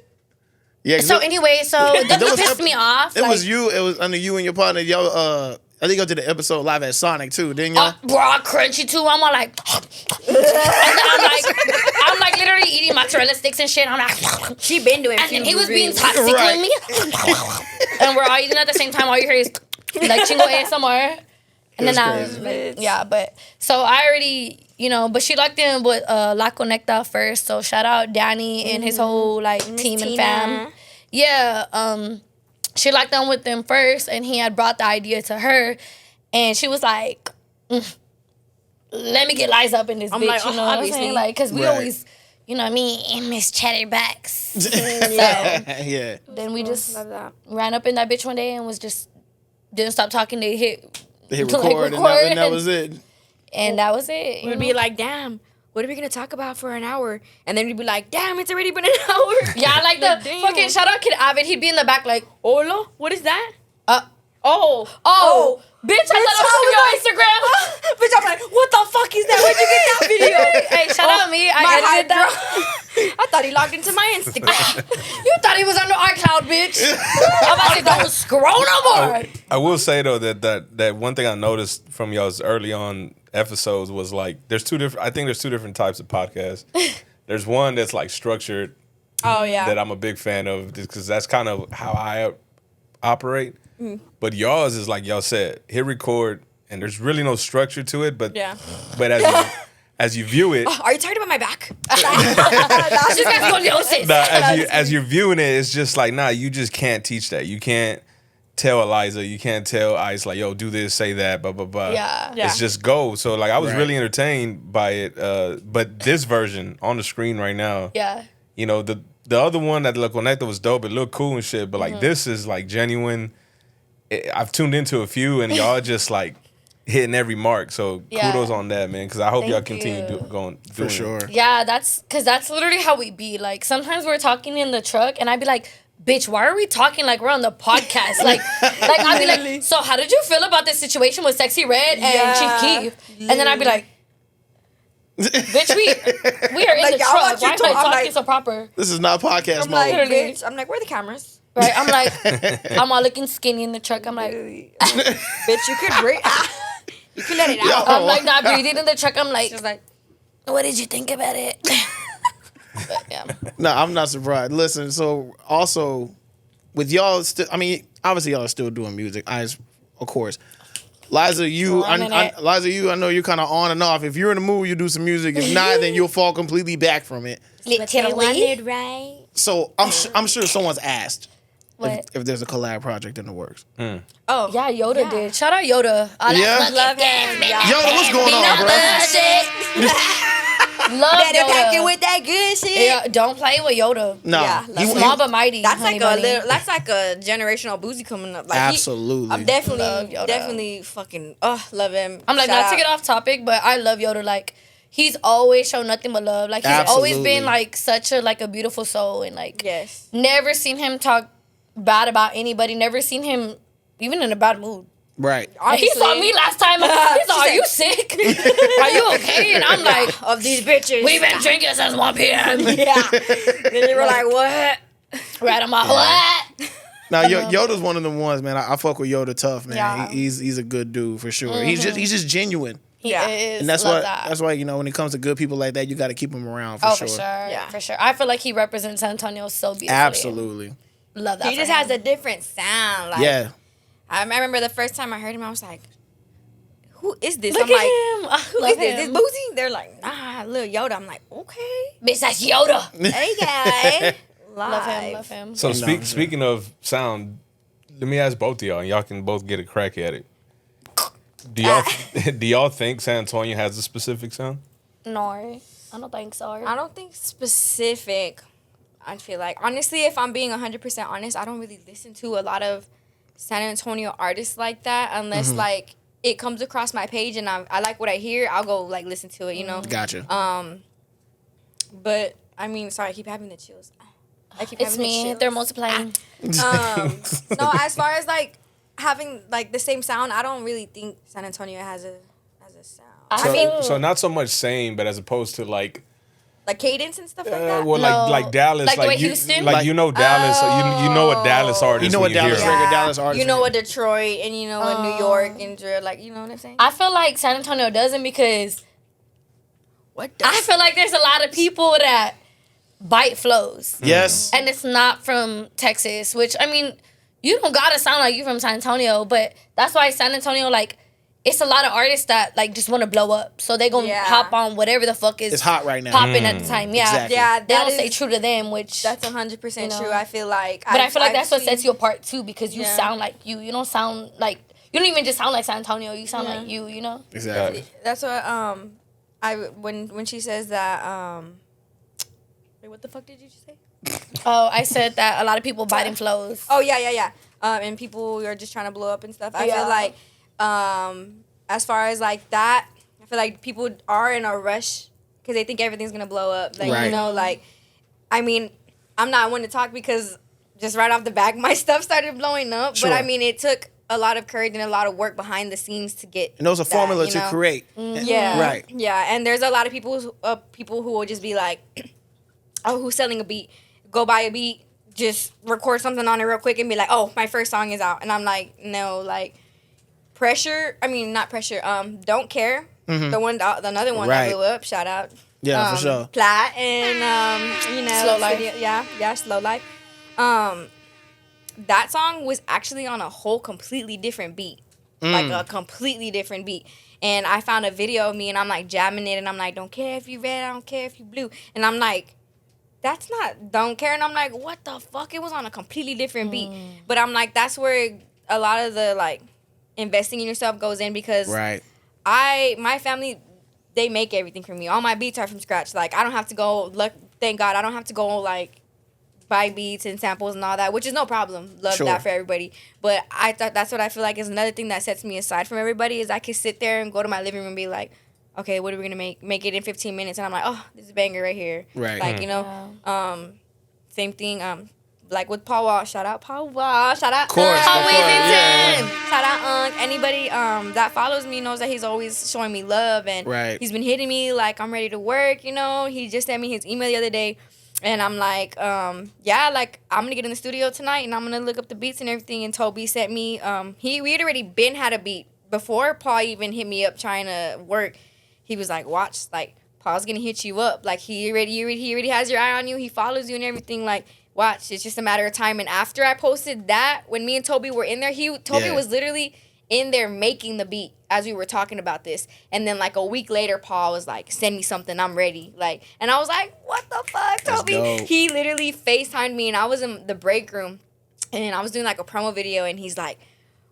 yeah. So anyway, that pissed me off. It was you. It was under you and your partner. Y'all, I think y'all did the episode live at Sonic too, didn't y'all? Raw, crunchy too. I'm all like, and I'm like literally eating mozzarella sticks and shit. I'm like, she been doing. And he was being toxic with me. And we're all eating at the same time. All you hear is like chingo ASMR. And then yeah, but so I already, but she locked in with La Conecta first. So shout out Danny and his whole like team and fam. Yeah, she locked on with them first, and he had brought the idea to her, and she was like, "Let me get Liza up in this bitch," like, you know what I'm saying? Like, cause we always, you know what I mean, miss Chatterbacks. Yeah. Then we just ran up in that bitch one day and didn't stop talking. They hit record, and that was it. And that was it. We'd be like, damn, what are we gonna talk about for an hour? And then we'd be like, damn, it's already been an hour. Yeah, like the fucking shout out Kid Avid. He'd be in the back like, hola, what is that? Oh, bitch, I thought it was from your Instagram. Bitch, I'm like, what the fuck is that? Where'd you get that video? Hey, shout out me. I edited that. I thought he logged into my Instagram. You thought he was on the iCloud, bitch. I'm about to say, don't scroll no more. I will say though that one thing I noticed from y'all's early on episodes was like I think there's two different types of podcasts. There's one that's like structured. Oh yeah. That I'm a big fan of because that's kind of how I operate. But y'all's is like y'all said, hit record, and there's really no structure to it. But as you view it, are you talking about my back? She's got scoliosis. As you're viewing it, it's just like you just can't teach that. You can't tell Eliza, you can't tell Ice like, yo, do this, say that, blah blah blah. Yeah. It's just go. So like I was really entertained by it. But this version on the screen right now, the other one that La Conecta was dope. It looked cool and shit. But like this is like genuine. I've tuned into a few and y'all just like hitting every mark. So kudos on that, man. Because I hope y'all Thank continue you. doing For sure. Yeah, that's literally how we be. Like sometimes we're talking in the truck, and I'd be like, "Bitch, why are we talking like we're on the podcast?" like I'd be like, "So how did you feel about this situation with Sexy Red and Chief Keef?" And then I'd be like, "Bitch, we are in the truck. Why am I talking so proper?" This is not podcast I'm like, mode. bitch. I'm like, where are the cameras? Right? I'm like, I'm all looking skinny in the truck. I'm like, Bitch, you could breathe. You can let it out. I'm like not breathing in the truck. I'm like, Just like, what did you think about it? But, yeah. No, I'm not surprised. Listen, so also with y'all, I mean, obviously y'all are still doing music. Of course. Liza, I know you're kind of on and off. If you're in the mood, you do some music. If not, then you'll fall completely back from it. Literally. right? So I'm sure someone's asked What? if there's a collab project in the works. Oh, Yeah, Yoda did. Shout out Yoda. Yeah? love him. Yeah. Yoda, what's going on, bro? Love Better back it Yoda. with that good shit. Yeah, don't play with Yoda. No, Yeah, he- Small but mighty. That's honey like bunny. that's like a generational boozy coming up. Like Absolutely. I'm Love Yoda. definitely fucking love him. I'm like, Shout not to out. get off topic, but I love Yoda. Like, he's always shown nothing but love. Like, he's always Absolutely. been like such a beautiful soul, and like, Yes. never seen him talk bad about anybody. Never seen him even in a bad mood. right. And he saw me last time. He's like, "Are you sick? Are you okay?" And I'm like, Of these bitches. "We've been drinking since 1 p.m." Yeah. Then they were like, what? Right on my what? Now Yoda's one of the ones, man. I fuck with Yoda tough, man. Yeah. He's a good dude for sure. He's just genuine, He Yeah. is. and that's Love why that. when it comes to good people like that, you got to keep them around for Oh, sure. for sure. Yeah. For sure. I feel like he represents San Antonio so beautifully. Absolutely. Love that. He just has a different sound. Like, Yeah. I remember the first time I heard him, I was like, who is this? Look I'm like, at him. I who love is this? This him. Boozy? They're like, nah, Lil Yoda. I'm like, okay. Bitch, that's Yoda. Hey, guy. Love him. Love him. So No, speaking of sound, let me ask both of y'all, and y'all can both get a crack at it. Do y'all think San Antonio has a specific sound? No, I don't think so. I don't think specific. I feel like, honestly, if I'm being 100% honest, I don't really listen to a lot of San Antonio artists like that unless like it comes across my page and I like what I hear. I'll go like listen to it, you know. Gotcha. But I mean, sorry, I keep having the chills. I keep It's having the me. chills. They're multiplying. No, as far as like having like the same sound, I don't really think San Antonio has a sound. I mean, So not so much same, but as opposed to like cadence and stuff like that. well, No. like Dallas, Like the way you, Houston? like you know Dallas, you know a Dallas artist. You know what when Dallas hear it. record, Dallas artist. You know what Detroit and you know what New York and like you know what I'm saying? I feel like San Antonio doesn't because What I feel like there's a lot of people that bite flows. Yes. And it's not from Texas, which, I mean, you don't gotta sound like you from San Antonio, but that's why San Antonio, like, it's a lot of artists that, like, just want to blow up. So they gonna Yeah. hop on whatever the fuck is It's hot right now. popping at the time. Yeah. Exactly. Yeah, They that don't is, stay true to them, which... That's 100% you know. true. I feel like, But I feel like that's what I've sets seen- you apart, too, because you Yeah. sound like you. You don't sound like... You don't even just sound like San Antonio. You sound Yeah. like you know? Exactly. That's what when she says that wait, what the fuck did you just say? Oh, I said that a lot of people biting flows. Oh yeah. And people are just trying to blow up and stuff. I Yeah. feel like as far as like that, I feel like people are in a rush because they think everything's gonna blow up. Like Right. you know, like I mean, I'm not one to talk because just right off the back, my stuff started blowing up. Sure. But I mean, it took a lot of courage and a lot of work behind the scenes to get. And those are that, formula you to know? create. Yeah. Right. Yeah, and there's a lot of people who will just be like, oh, who's selling a beat? Go buy a beat, just record something on it real quick and be like, oh, my first song is out. And I'm like, no, like pressure. I mean, not pressure. Don't care. The another one Right. that blew up. Shout out. Yeah, for sure. Plat and you know, Slow Life. Yeah, Slow Life. That song was actually on a whole completely different beat. Like a completely different beat. And I found a video of me and I'm like jamming it and I'm like, don't care if you red, I don't care if you blue. And I'm like, that's not don't care. And I'm like, what the fuck? It was on a completely different beat. But I'm like, that's where a lot of the like investing in yourself goes in because Right. my family, they make everything for me. All my beats are from scratch. Like I don't have to go thank God I don't have to go like buy beats and samples and all that, which is no problem. Love Sure. that for everybody. But I thought that's what I feel like is another thing that sets me aside from everybody is I can sit there and go to my living room and be like, okay, what are we gonna make it in 15 minutes? And I'm like, oh, this is a banger right here. Right. Like, you know, same thing. Like with Paul Wall, shout out Paul Wall, shout out Course, Paul of course, Weavington. yeah. Shout out anybody that follows me knows that he's always showing me love, and Right. he's been hitting me like I'm ready to work. You know, he just sent me his email the other day, and I'm like, yeah, like I'm gonna get in the studio tonight, and I'm gonna look up the beats and everything. And Toby sent me, we had already been had a beat before Paul even hit me up trying to work. He was like, watch, like Paul's gonna hit you up, like he already has your eye on you. He follows you and everything, like. Watch, it's just a matter of time. And after I posted that, when me and Toby were in there, Toby was literally in there making the beat as we were talking about this. And then like a week later, Paul was like, send me something, I'm ready. Like, and I was like, what the fuck, Toby? dope. He literally FaceTimed me and I was in the break room and I was doing like a promo video and he's like,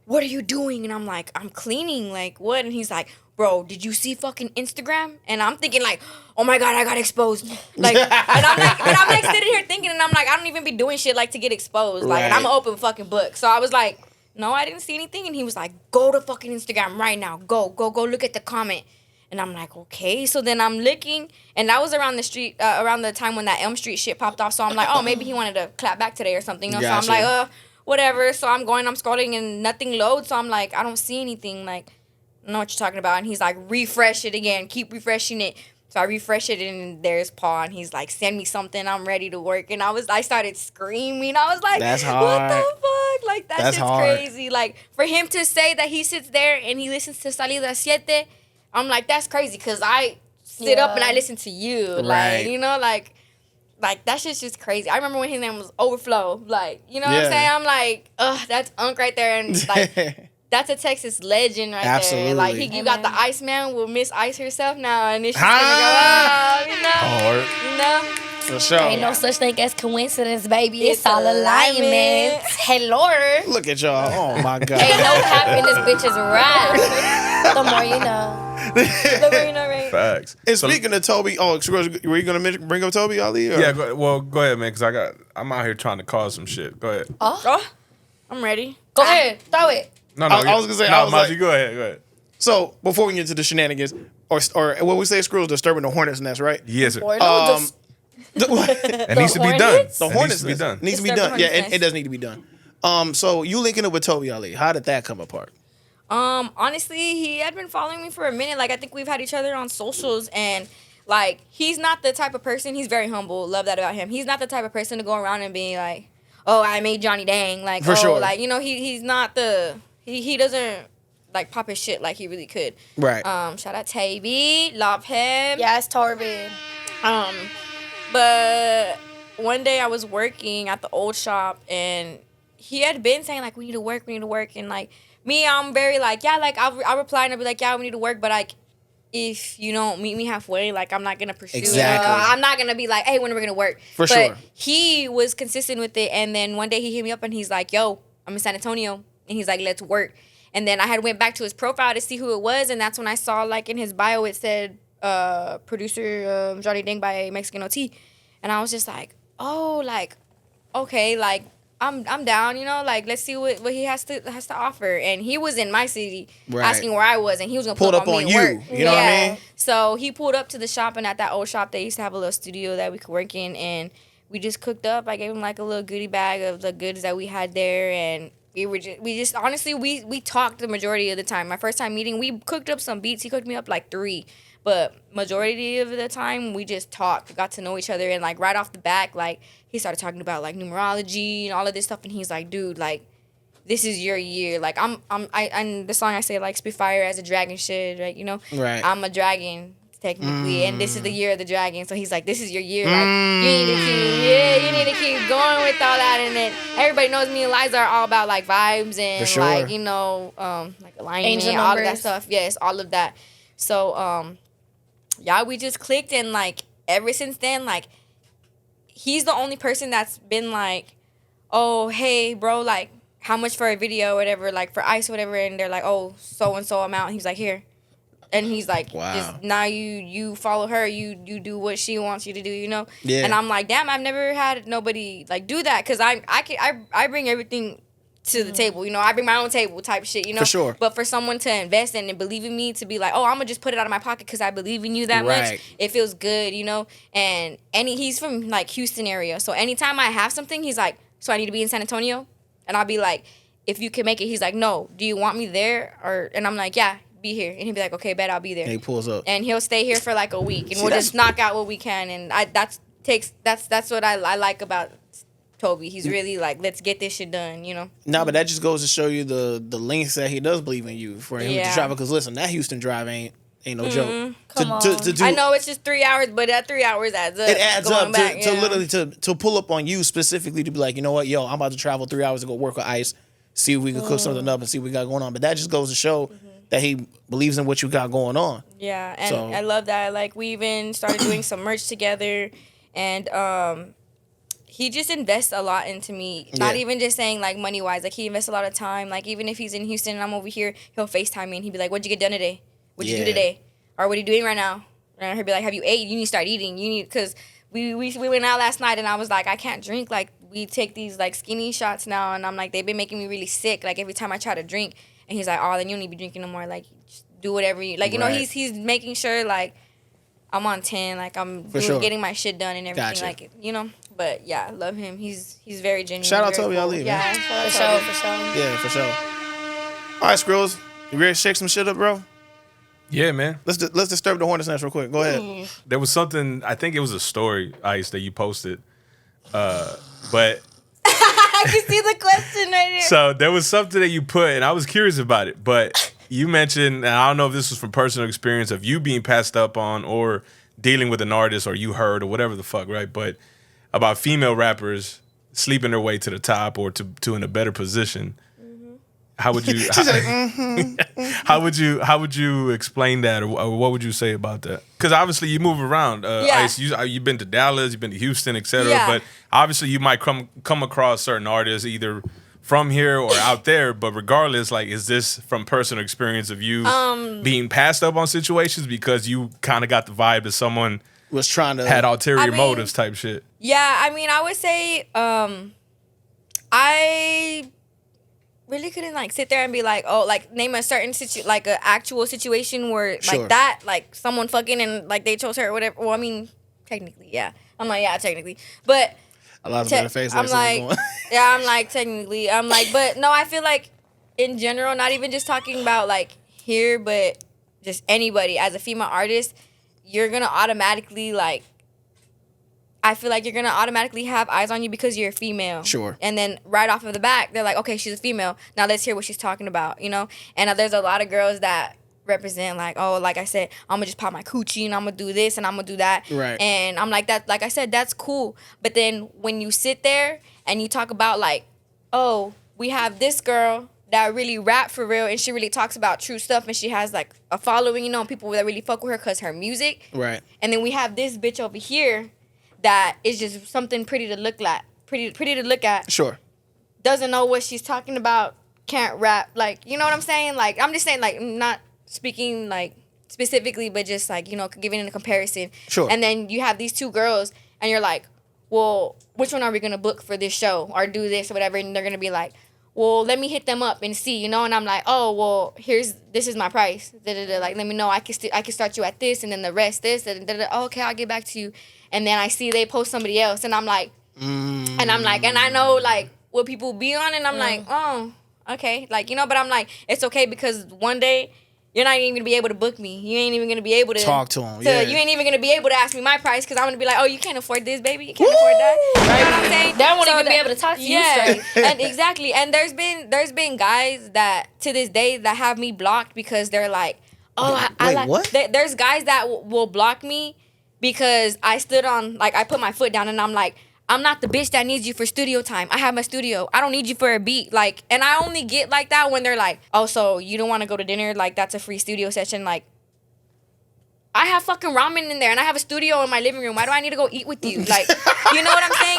what are you doing? And I'm like, I'm cleaning, like what? And he's like, bro, did you see fucking Instagram? And I'm thinking like, oh my God, I got exposed. Like, and I'm like sitting here thinking, and I'm like, I don't even be doing shit like to get exposed. Like, and I'm an open fucking book. So I was like, no, I didn't see anything. And he was like, go to fucking Instagram right now. Go look at the comment. And I'm like, okay. So then I'm looking, and that was around the time when that Elm Street shit popped off. So I'm like, oh, maybe he wanted to clap back today or something. You know? Gotcha. So I'm like, whatever. So I'm scrolling and nothing loads. So I'm like, I don't see anything. Like, I don't know what you're talking about. And he's like, refresh it again. Keep refreshing it. So I refresh it and there's Paul and he's like, send me something. I'm ready to work. And I started screaming. I was like, That's what hard. the fuck? Like, that's shit's hard. crazy. Like, for him to say that he sits there and he listens to Salida Siete, I'm like, that's crazy because I sit up and I listen to you. Right. Like, you know, like that shit's just crazy. I remember when his name was Overflow. Like, you know what I'm saying? I'm like, ugh, that's Unk right there. And like, that's a Texas legend right Absolutely. there. Like, you got the Iceman with Miss Ice herself now, and it's just gonna go out, you know? Hard. You know? For sure. Ain't no such thing as coincidence, baby. It's, It's all alignment. alignment. Hello. Look at y'all. Oh my God. Ain't no cap in this bitch's rap. The more you know. The more you know, right? Facts. And So- speaking of Toby, were you gonna bring up Toby Ali? Or? yeah, go ahead, man, because I'm out here trying to cause some shit. Go ahead. Oh, I'm ready. Go ahead. Throw it. No, I was gonna say, no, I was Mazi, like- go ahead. So before we get into the shenanigans, or what we say, squirrels disturbing the hornet's nest, right? Yes, sir. Or no, just It needs to be done. hornets? The It hornet's needs to be nest done. needs to be Disturb the done. Yeah, hornet's it nest. does need to be done. So you linking up with Toby Ali? How did that come apart? Honestly, he had been following me for a minute. Like, I think we've had each other on socials, and like, he's not the type of person. He's very humble. Love that about him. He's not the type of person to go around and be like, oh, I made Johnny Dang. Like, For sure. like, you know, he's not the he doesn't like pop his shit like he really could. Right. Shout out Taby, love him. Yes, Torby. But one day I was working at the old shop and he had been saying like, we need to work, and like me, I'm very like, yeah, like I'll reply and I'll be like, yeah, we need to work, but like if you don't meet me halfway, like I'm not gonna pursue Exactly. it. I'm not gonna be like, hey, when are we gonna work? For but sure. he was consistent with it, and then one day he hit me up and he's like, yo, I'm in San Antonio, and he's like, let's work. And then I had went back to his profile to see who it was, and that's when I saw like in his bio it said producer Johnny Dang by Mexican OT, and I was just like, oh, like okay, like I'm down, you know, like let's see what he has to offer. And he was in my city Right. asking where I was, and he was gonna Pulled pull up up on me you, and work. you know what I mean? So he pulled up to the shop, and at that old shop they used to have a little studio that we could work in, and we just cooked up. I gave him like a little goodie bag of the goods that we had there, and we just honestly we talked the majority of the time. My first time meeting, we cooked up some beats. He cooked me up like 3, but majority of the time we just talked, got to know each other, and like right off the back, like he started talking about like numerology and all of this stuff, and he's like, dude, like this is your year. Like I and the song I say like spit fire as a dragon should, right? You know, Right. I'm a dragon technically, and this is the year of the dragon. So he's like, this is your year. Like you need to keep going with all that. And then everybody knows me and Liza are all about like vibes and For sure. like, you know, like alignment, Angel all of that numbers. stuff. Yes, all of that. So yeah, we just clicked, and like ever since then, like he's the only person that's been like, oh, hey bro, like how much for a video or whatever, like for ice or whatever, and they're like, oh, so and so amount. He's like, here. And he's like, Wow. just now you follow her, you do what she wants you to do, you know? Yeah. And I'm like, damn, I've never had nobody like do that, because I bring everything to the table, you know? I bring my own table type shit, you know? For sure. But for someone to invest in and believe in me, to be like, oh, I'm gonna just put it out of my pocket because I believe in you that Right. much, it feels good, you know? And he's from like Houston area, so anytime I have something, he's like, so I need to be in San Antonio? And I'll be like, if you can make it. He's like, no, do you want me there? And I'm like, yeah, be here. And he'll be like, okay, bet, I'll be there. And he pulls up. And he'll stay here for like a week, and See, we'll that's- just knock out what we can. And that's what I like about Toby. He's really like, let's get this shit done, you know? No, but that just goes to show you the lengths that he does believe in you for him to travel. Because listen, that Houston drive ain't no joke. Come on. To do, I know it's just 3 hours, but that 3 hours adds up. it adds going up back, to yeah. literally to pull up on you specifically to be like, you know what, yo, I'm about to travel 3 hours to go work with Ice, see if we can cook something up and see what we got going on. But that just goes to show that he believes in what you got going on. Yeah, and So- I love that. Like, we even started doing some merch together, and he just invests a lot into me. Not Yeah. even just saying like money wise. Like, he invests a lot of time. Like, even if he's in Houston and I'm over here, he'll FaceTime me and he'd be like, "What'd you get done today? What'd you do Yeah. today? Or what are you doing right now?" And he'll be like, "Have you ate? You need to start eating. You need," because we went out last night and I was like, I can't drink. Like, we take these like skinny shots now, and I'm like, they've been making me really sick. Like, every time I try to drink, and he's like, "Oh, then you don't need to be drinking no more. Like, just do whatever you like." You know, Right. he's making sure like I'm on 10, like I'm sure. getting my shit done and everything, Gotcha. like, you know. But yeah, I love him. He's very genuine. Shout out very Toby Ali, man. Yeah, shout out For Toby. sure, for sure. Yeah, for sure. All right, Skrills, you ready to shake some shit up, bro? Yeah, man. Let's disturb the hornet's nest real quick. Go ahead. There was something, I think it was a story, Ice, that you posted. But I can see the question right here. so there was something that you put, and I was curious about it. But you mentioned, and I don't know if this was from personal experience of you being passed up on or dealing with an artist or you heard or whatever the fuck, right? But about female rappers sleeping their way to the top or to in a better position. How would you? How would you explain that, or what would you say about that? Because obviously you move around. Yeah. Ice, you've been to Dallas, you've been to Houston, etc. Yeah. But obviously you might come across certain artists either from here or out there. But regardless, like, is this from personal experience of you being passed up on situations because you kind of got the vibe that someone Was trying to had ulterior I mean, motives type shit? Yeah, I mean, I would say I really couldn't like sit there and be like, oh, like name a certain like an actual situation where Sure. like that, like someone fucking and like they chose her or whatever. Well, I mean, technically, yeah. I'm like, yeah, technically, but a lot of better face. I'm like, yeah, I'm like, technically, I'm like, but no, I feel like in general, not even just talking about like here, but just anybody as a female artist, you're gonna automatically like, I feel like you're gonna automatically have eyes on you because you're a female. Sure. And then right off of the back, they're like, okay, she's a female. Now let's hear what she's talking about, you know? And there's a lot of girls that represent like, oh, like I said, I'm gonna just pop my coochie and I'm gonna do this and I'm gonna do that. Right. And I'm like, that, like I said, that's cool. But then when you sit there and you talk about like, oh, we have this girl that really rap for real and she really talks about true stuff and she has like a following, you know, and people that really fuck with her because her music. Right. And then we have this bitch over here that is just something pretty to look at, pretty to look at. Sure. Doesn't know what she's talking about, can't rap, like, you know what I'm saying? Like, I'm just saying, like, not speaking like specifically, but just like, you know, giving it a comparison. Sure. And then you have these two girls and you're like, well, which one are we gonna book for this show or do this or whatever? And they're gonna be like, well, let me hit them up and see, you know. And I'm like, oh, well, this is my price. Like, let me know. I can start you at this, and then the rest this. Oh, okay, I'll get back to you. And then I see they post somebody else, and I'm like, and I know like what people be on, and I'm like, oh, okay, like, you know. But I'm like, it's okay because one day you're not even gonna be able to book me. You ain't even gonna be able to Talk to 'em, yeah. You ain't even gonna be able to ask me my price because I'm gonna be like, oh, you can't afford this, baby. You can't afford that. You know what I'm saying? They won't So even be able to talk to you yeah, straight. and exactly. And there's been guys that to this day that have me blocked because they're like, oh, I Wait, like. what? There's guys that will block me because I stood on, like, I put my foot down and I'm like, I'm not the bitch that needs you for studio time. I have my studio. I don't need you for a beat. Like, and I only get like that when they're like, oh, so you don't want to go to dinner? Like, that's a free studio session. Like, I have fucking ramen in there, and I have a studio in my living room. Why do I need to go eat with you? Like, you know what I'm saying?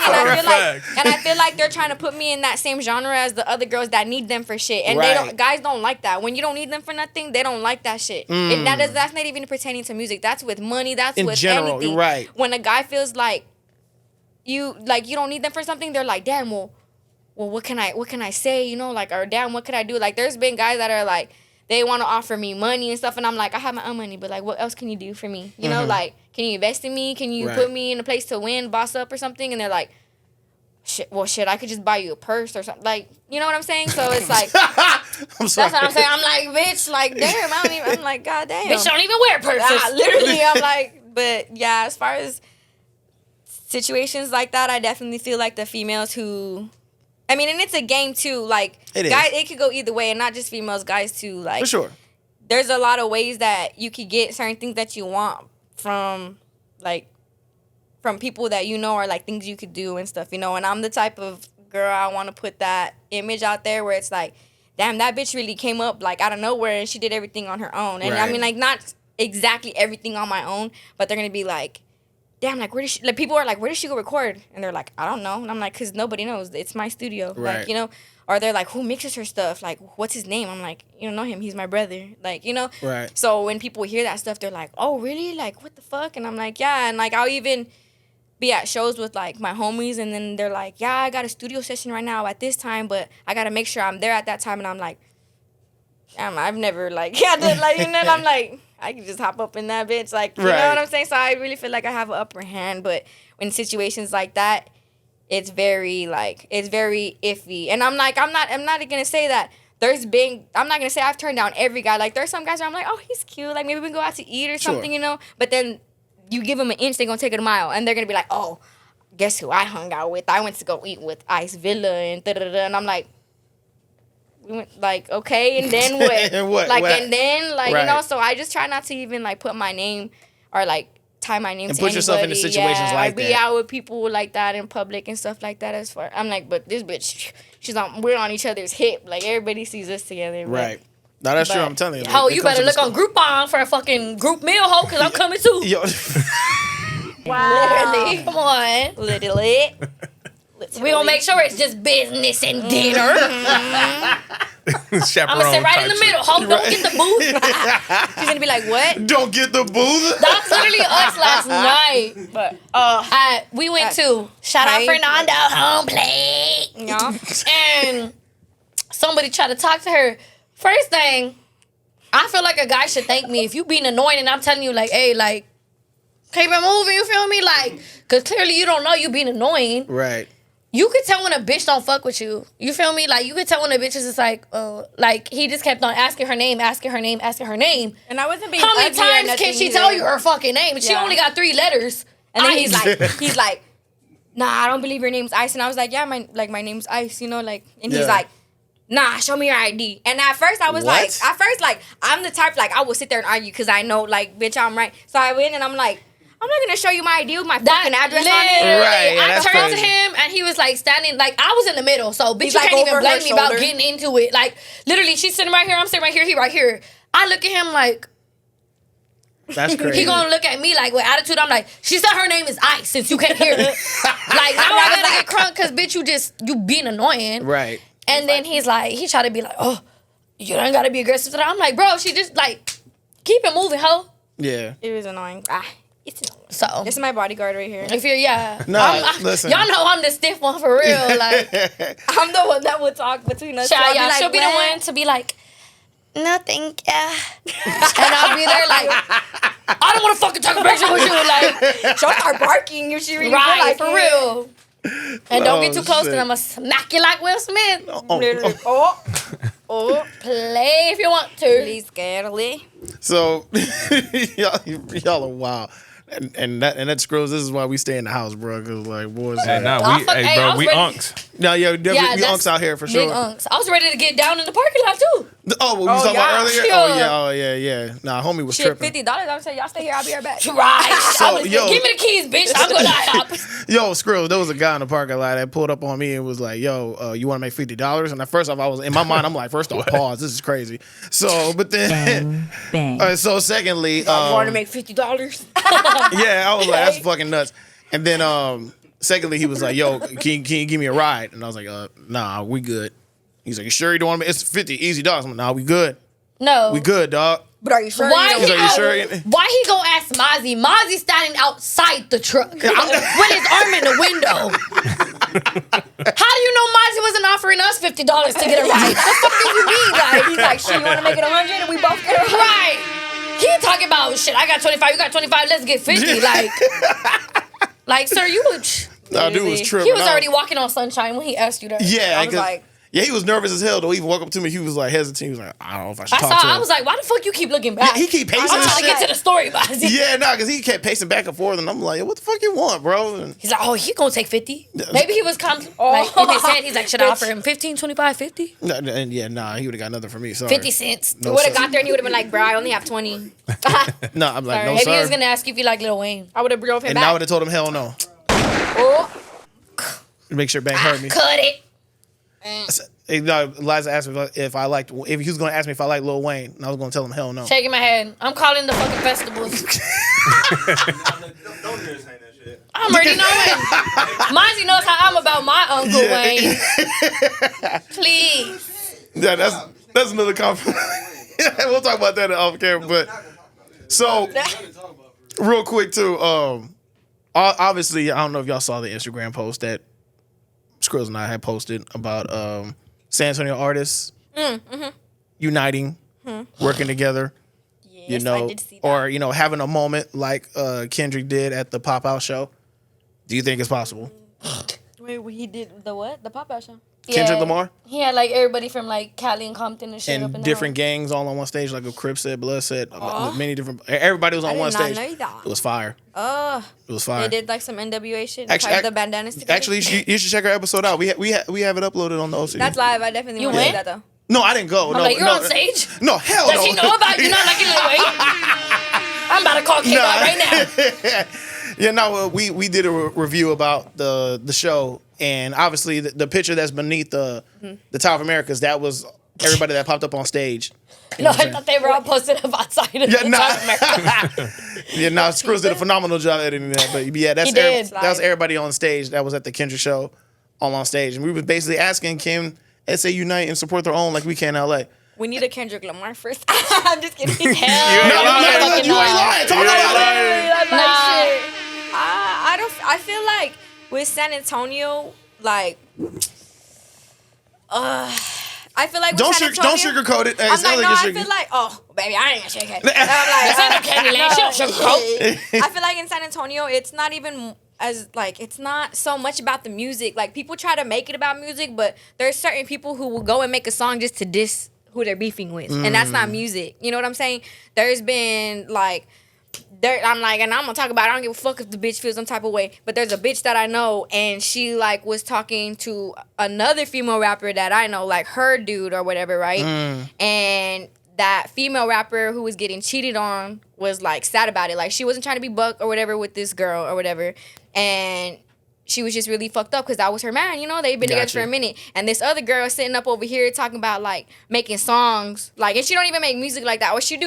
And I feel like they're trying to put me in that same genre as the other girls that need them for shit. And guys don't like that. When you don't need them for nothing, they don't like that shit. And that's not even pertaining to music. That's with money. That's in with general, anything. Right. When a guy feels like you don't need them for something, they're like, damn, well, what can I say? You know, like, or damn, what could I do? Like, there's been guys that are like, they want to offer me money and stuff, and I'm like, I have my own money, but like, what else can you do for me? You know, like, can you invest in me? Can you put me in a place to win, boss up or something? And they're like, shit, I could just buy you a purse or something. Like, you know what I'm saying? So it's like, I'm sorry. That's what I'm saying. I'm like, bitch, like, damn, I'm like, god damn. Bitch don't even wear purses. Literally, I'm like, but yeah, as far as situations like that, I definitely feel like the females who, I mean, and it's a game too. Like, guys, it could go either way, and not just females, guys too. Like, for sure. There's a lot of ways that you could get certain things that you want from people that you know, or like things you could do and stuff, you know. And I'm the type of girl, I want to put that image out there where it's like, damn, that bitch really came up like out of nowhere and she did everything on her own. And I mean, like, not exactly everything on my own, but they're gonna be like, damn, like, where did she, like, people are like, where did she go record? And they're like, I don't know. And I'm like, because nobody knows. It's my studio. Right. Like, you know, or they're like, who mixes her stuff? Like, what's his name? I'm like, you don't know him. He's my brother. Like, you know? Right. So when people hear that stuff, they're like, oh, really? Like, what the fuck? And I'm like, yeah. And like, I'll even be at shows with like my homies, and then they're like, yeah, I got a studio session right now at this time, but I got to make sure I'm there at that time. And I'm like, damn, I've never like, yeah, like, you know, and I'm like, I can just hop up in that bitch, like, you know what I'm saying? So I really feel like I have an upper hand, but in situations like that, it's very iffy. And I'm like, I'm not gonna say that I'm not gonna say I've turned down every guy. Like, there's some guys where I'm like, oh, he's cute, like, maybe we can go out to eat or something, you know? But then you give them an inch, they're gonna take it a mile, and they're gonna be like, oh, guess who I hung out with? I went to go eat with Ice Villa and da-da-da-da. And I'm like, we went, like, okay, and then what? And what? Like, What? and then, like, you know, so I just try not to even, like, put my name or, like, tie my name and to put anybody. yourself into situations like I be that. out with people like that in public and stuff like that. As far, I'm like, but this bitch, we're on each other's hip. Like, everybody sees us together. Right. No, that's true. I'm telling you. Ho, you better look on Groupon for a fucking group meal, ho, because I'm coming too. Yo. Wow. Literally. Come on. Literally. We gonna make sure it's just business and dinner. I'm gonna sit right in the middle. Ho, don't get the booth. She's gonna be like, what? Don't get the booth. That's literally us last night. But we went to shout out Fernando Home Plate. Yeah. And somebody tried to talk to her. First thing, I feel like a guy should thank me if you being annoying and I'm telling you like, hey, like, keep it moving, you feel me? Like, cause clearly you don't know you being annoying. Right. You could tell when a bitch don't fuck with you. You feel me? Like, you could tell when a bitch is just like he just kept on asking her name. And I wasn't being How many ugly or times nothing can she either. tell you her fucking name? And she only got 3 letters. And then he's like, nah, I don't believe your name's Ice. And I was like, yeah, my name's Ice, you know, like, and he's like, nah, show me your ID. And at first I was like, I'm the type, like, I will sit there and argue because I know, like, bitch, I'm right. So I went and I'm like, I'm not going to show you my ID with my fucking address on it. Right, yeah, I that's turned crazy. to him and he was like standing, like, I was in the middle. So, bitch, He's you like can't even over her blame me about shoulder. getting into it. Like, literally, she's sitting right here, I'm sitting right here, he right here. I look at him like, That's crazy. he gonna look at me like with attitude. I'm like, she said her name is Ice since you can't hear it. Like, now I gotta get crunk because, bitch, you being annoying. Right. And then he's like, he tried to be like, oh, you don't gotta be aggressive to that. I'm like, bro, she just like, keep it moving, ho. Yeah. It was annoying. It's annoying. So This is my bodyguard right here. if you're, yeah. Listen. Y'all know I'm the stiff one for real. Like, I'm the one that would talk between us. child, So I'll y'all, like, she'll be the what? one to be like, no, thank ya. And I'll be there like, I don't want to fucking take a picture with you. Like, She'll start barking if she really right, feel for like it. real. And don't get too close shit. because I'm going to smack you like Will Smith. Literally. Oh, Play if you want to. please, girly. So y'all are wild. And that screws. This is why we stay in the house, bro. Because like boys. Hey, nah, I we, fuck- hey, hey, I bro, was we ready- unks. No, yeah, definitely we that's unks out here for big sure. unks. I was ready to get down in the parking lot too. Oh, what we was talking about earlier? Yeah. Oh yeah. Nah, homie was Shit, tripping. $50. I'm saying y'all stay here. I'll be right back. Right. So, I was, yo. give me the keys, bitch. I'm gonna hop. Yo, Skrill, there was a guy in the parking lot that pulled up on me and was like, yo, you want to make $50? And at first off, I was in my mind, I'm like, first off, pause. This is crazy. So, but then, so secondly, You want to make $50? yeah, I was like, that's fucking nuts. And then, secondly, he was like, yo, can you give me a ride? And I was like, nah, we good. He's like, you sure you don't want to make it's 50 easy dollars? I'm like, nah, we good. No. We good, dog. But are you sure? Why you he, don't- He's like, you go, sure? why he gonna ask Mozzie? Mozzie standing outside the truck with his arm in the window. How do you know Mozzie wasn't offering us $50 to get a ride? What the fuck do you mean? Like, He's like, shit, you want to make it 100 and we both get it? right. He talking about shit. I got 25. You got 25. Let's get 50. Like, sir, you. Nah, dude was tripping. He was out. already walking on sunshine when he asked you that. Yeah, I was 'cause- like- yeah, he was nervous as hell though. He even walked up to me. He was like hesitant. He was like, I don't know if I should I talk to him. I was like, why the fuck you keep looking back? He keep pacing I'm and trying to shit. get to the story, Mozzie. Yeah, nah, because he kept pacing back and forth, and I'm like, what the fuck you want, bro? And He's like, oh, he gonna take 50. Maybe he was like in his head, he's like, should I offer him 15, 25, 50? he would have got nothing from me. Sorry. 50 cents. No, Would have sir. got there and he would have been like, bro, I only have 20. No, I'm like, no, Maybe sir. he was gonna ask you if you like Lil Wayne. I would have drove him And I back. would have told him, hell no. Oh, Make sure Bank heard me. Cut it. No, Eliza asked me if he was going to ask me if I like Lil Wayne, and I was going to tell him, hell no. Shaking my head. I'm calling the fucking festivals. I'm already knowing. Mozzie knows how I'm about my Uncle Wayne. Please. Yeah, that's another compliment. We'll talk about that off camera. But so, real quick too. Obviously, I don't know if y'all saw the Instagram post that Skrills and I had posted about San Antonio artists uniting, working together. yes, I did see that. or having a moment like Kendrick did at the Pop Out show. Do you think it's possible? Wait, he did the what? The pop-out show? Kendrick Lamar? He had like everybody from like Cali and Compton and shit up in And the different house. gangs all on one stage, like a Crip set, Blood set, many different. Everybody was on I one did not stage. know that. It was fire. It was fire. They did like some NWA shit. Actually, Tied the bandanas together. Actually, you should check our episode out. We have it uploaded on the OCD. That's live. I definitely You want to see went? that though. No, I didn't go. I'm no, like, you're no, on stage? No, hell Does no. he know about you not liking Lil Wayne? I'm about to call K right now. Yeah, no, we did a review about the show, and obviously the picture that's beneath the Tower of Americas, that was everybody that popped up on stage. You know No, what I'm I saying? thought they were all posted up outside of Yeah, the nah. South America. Yeah, no, Screws did a phenomenal job editing that. But yeah, He did. that was everybody on stage that was at the Kendrick show, all on stage. And we were basically asking Kim, SA Unite and support their own like we can in LA. We need a Kendrick Lamar first. I'm just kidding. Hell No, no, you fucking ain't no. lying. Talk about it. I don't. I feel like with San Antonio, like, I feel like with Don't San Antonio, sugarcoat it. Hey, I'm it sounds like, no, you're I sugar- feel like, oh, baby, I ain't gonna shake it. This ain't no Candyland. She don't sugarcoat. I feel like in San Antonio, it's not even as like it's not so much about the music. Like people try to make it about music, but there's certain people who will go and make a song just to diss who they're beefing with, and that's not music. You know what I'm saying? There's been like. I'm like, and I'm gonna talk about it. I don't give a fuck if the bitch feels some type of way. But there's a bitch that I know, and she like was talking to another female rapper that I know, like her dude or whatever, right? And that female rapper who was getting cheated on was like sad about it. Like she wasn't trying to be buck or whatever with this girl or whatever, and she was just really fucked up because that was her man. You know, they've been together for a minute, and this other girl is sitting up over here talking about like making songs, like, and she don't even make music like that. Or she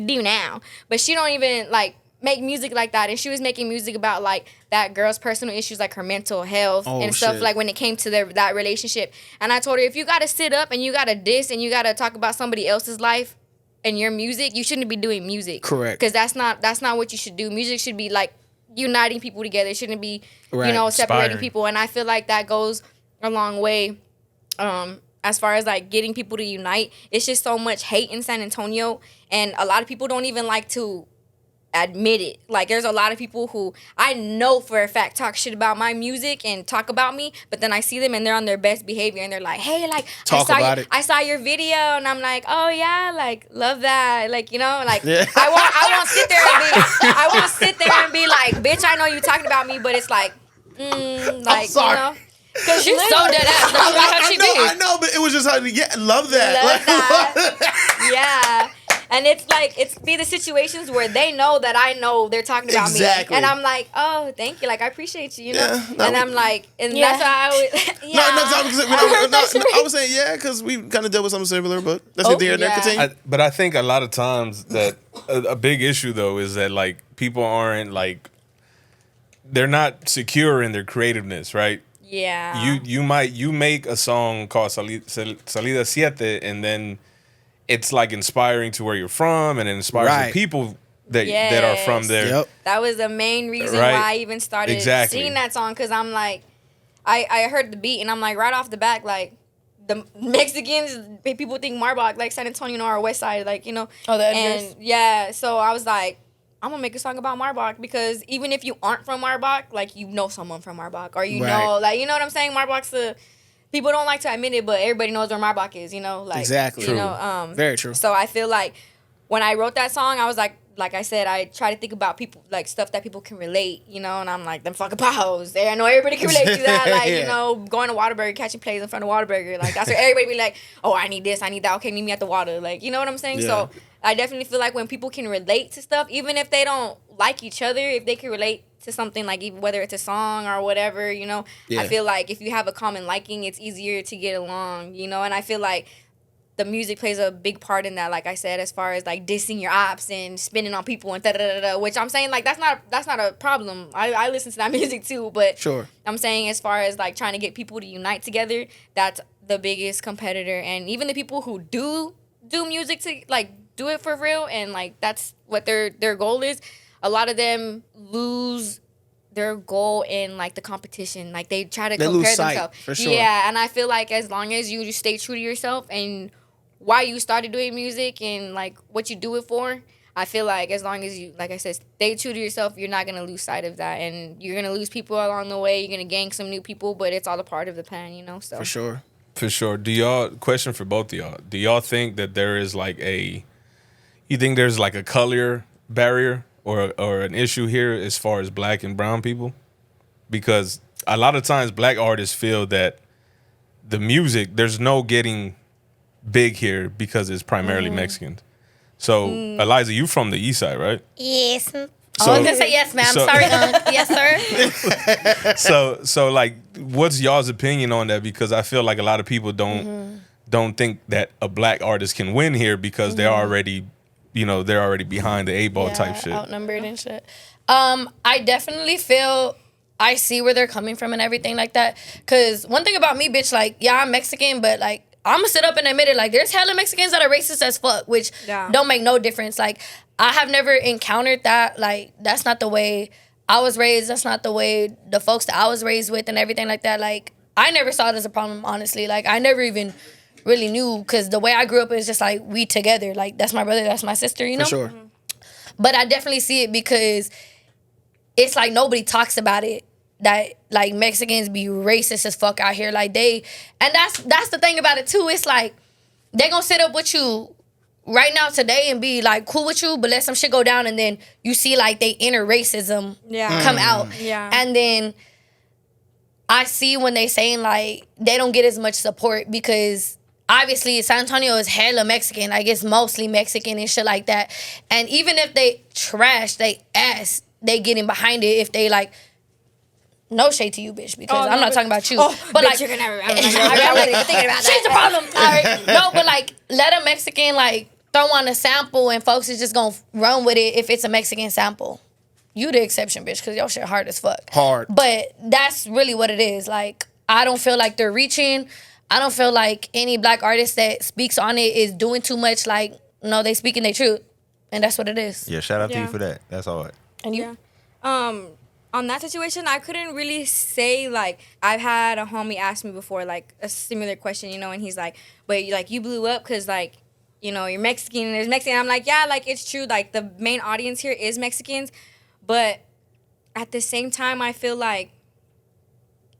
do now, but she don't even like make music like that. And she was making music about like that girl's personal issues, like her mental health and stuff, shit. like when it came to that relationship. And I told her, if you gotta sit up and you gotta diss and you gotta talk about somebody else's life and your music, you shouldn't be doing music. Correct. Because that's not what you should do. Music should be like uniting people together. It shouldn't be Right. separating Inspiring. people. And I feel like that goes a long way. As far as like getting people to unite, it's just so much hate in San Antonio, and a lot of people don't even like to admit it. Like, there's a lot of people who I know for a fact talk shit about my music and talk about me, but then I see them and they're on their best behavior and they're like, hey, like, I saw your video, and I'm like, oh yeah, like, love that, like, you know, like, I won't sit there and be like, bitch, I know you talking about me, but it's like, like, you know. Cause she's so dead ass. I know, but it was just how love that. Yeah. And it's like, it's be the situations where they know that I know they're talking about me. And I'm like, oh, thank you. Like, I appreciate you, you know? And I'm like, and that's why I always, I was saying, because we kind of dealt with something similar, but let's get there and continue. But I think a lot of times that a big issue, though, is that, like, people aren't, like, they're not secure in their creativeness, right? Yeah. You make a song called Salida Siete, and then it's like inspiring to where you're from, and it inspires the people that are from there. Yep. That was the main reason why I even started singing that song, because I'm like, I heard the beat and I'm like, right off the back, like, the Mexicans, people think Marbach, like San Antonio or West Side, like, you know. Oh, the Edgars. And so I was like, I'm gonna make a song about Marbach, because even if you aren't from Marbach, like, you know someone from Marbach, or you know, like, you know what I'm saying? Marbach's people don't like to admit it, but everybody knows where Marbach is, you know? Like, exactly. You know, very true. So I feel like when I wrote that song, I was like I said, I try to think about people, like, stuff that people can relate, you know? And I'm like, them fucking potholes. I know everybody can relate to that. Like, you know, going to Whataburger, catching plays in front of Whataburger. Like, that's where everybody be like, oh, I need this, I need that. Okay, meet me at the water. Like, you know what I'm saying? Yeah. So I definitely feel like when people can relate to stuff, even if they don't like each other, if they can relate to something, like, even whether it's a song or whatever, you know, I feel like if you have a common liking, it's easier to get along, you know. And I feel like the music plays a big part in that, like I said, as far as, like, dissing your ops and spinning on people and da-da-da-da, which I'm saying, like, that's not a problem. I listen to that music too, but sure. I'm saying, as far as, like, trying to get people to unite together, that's the biggest competitor. And even the people who do music to, like, do it for real, and, like, that's what their goal is, a lot of them lose their goal in, like, the competition. Like, they try to compare themselves. For sure. Yeah, and I feel like as long as you just stay true to yourself and why you started doing music and, like, what you do it for, I feel like as long as you, like I said, stay true to yourself, you're not going to lose sight of that. And you're going to lose people along the way. You're going to gain some new people, but it's all a part of the plan, you know? So For sure. For sure. Question for both of y'all. Do y'all think that there is, like, you think there's, like, a color barrier or an issue here as far as black and brown people? Because a lot of times black artists feel that the music, there's no getting big here because it's primarily Mexicans. So, Eliza, you from the east side, right? Yes. So, I was going to say yes, ma'am. Sorry, yes, sir. So, like, what's y'all's opinion on that? Because I feel like a lot of people don't think that a black artist can win here because they're already, you know, they're already behind the 8-ball type shit. Outnumbered and shit. I definitely feel I see where they're coming from and everything like that. Because one thing about me, bitch, like, yeah, I'm Mexican, but, like, I'm going to sit up and admit it. Like, there's hella Mexicans that are racist as fuck, which don't make no difference. Like, I have never encountered that. Like, that's not the way I was raised. That's not the way the folks that I was raised with and everything like that. Like, I never saw it as a problem, honestly. Like, I never even really knew, because the way I grew up is just, like, we together. Like, that's my brother, that's my sister, you know? For sure. But I definitely see it because it's like nobody talks about it. That, like, Mexicans be racist as fuck out here. Like, and that's the thing about it too. It's like they gonna sit up with you right now today and be like cool with you, but let some shit go down, and then you see like they inner racism come out. Yeah. And then I see when they saying like they don't get as much support because obviously San Antonio is hella Mexican. Like, it's mostly Mexican and shit like that. And even if they trash they ass, they getting behind it if they like. No shade to you, bitch, because I'm not talking about you. Oh, but bitch, like, you're gonna never. I'm not even thinking about that. She's the problem. All right. No, but like, let a Mexican like throw on a sample, and folks is just gonna run with it if it's a Mexican sample. You the exception, bitch, because your shit hard as fuck. Hard. But that's really what it is. Like, I don't feel like they're reaching. I don't feel like any black artist that speaks on it is doing too much. Like, no, they speaking their truth, and that's what it is. Yeah, shout out to you for that. That's all right. And you? On that situation, I couldn't really say, like, I've had a homie ask me before, like, a similar question, you know, and he's like, but, like, you blew up because, like, you know, you're Mexican and there's Mexican. I'm like, yeah, like it's true. Like the main audience here is Mexicans, but at the same time, I feel like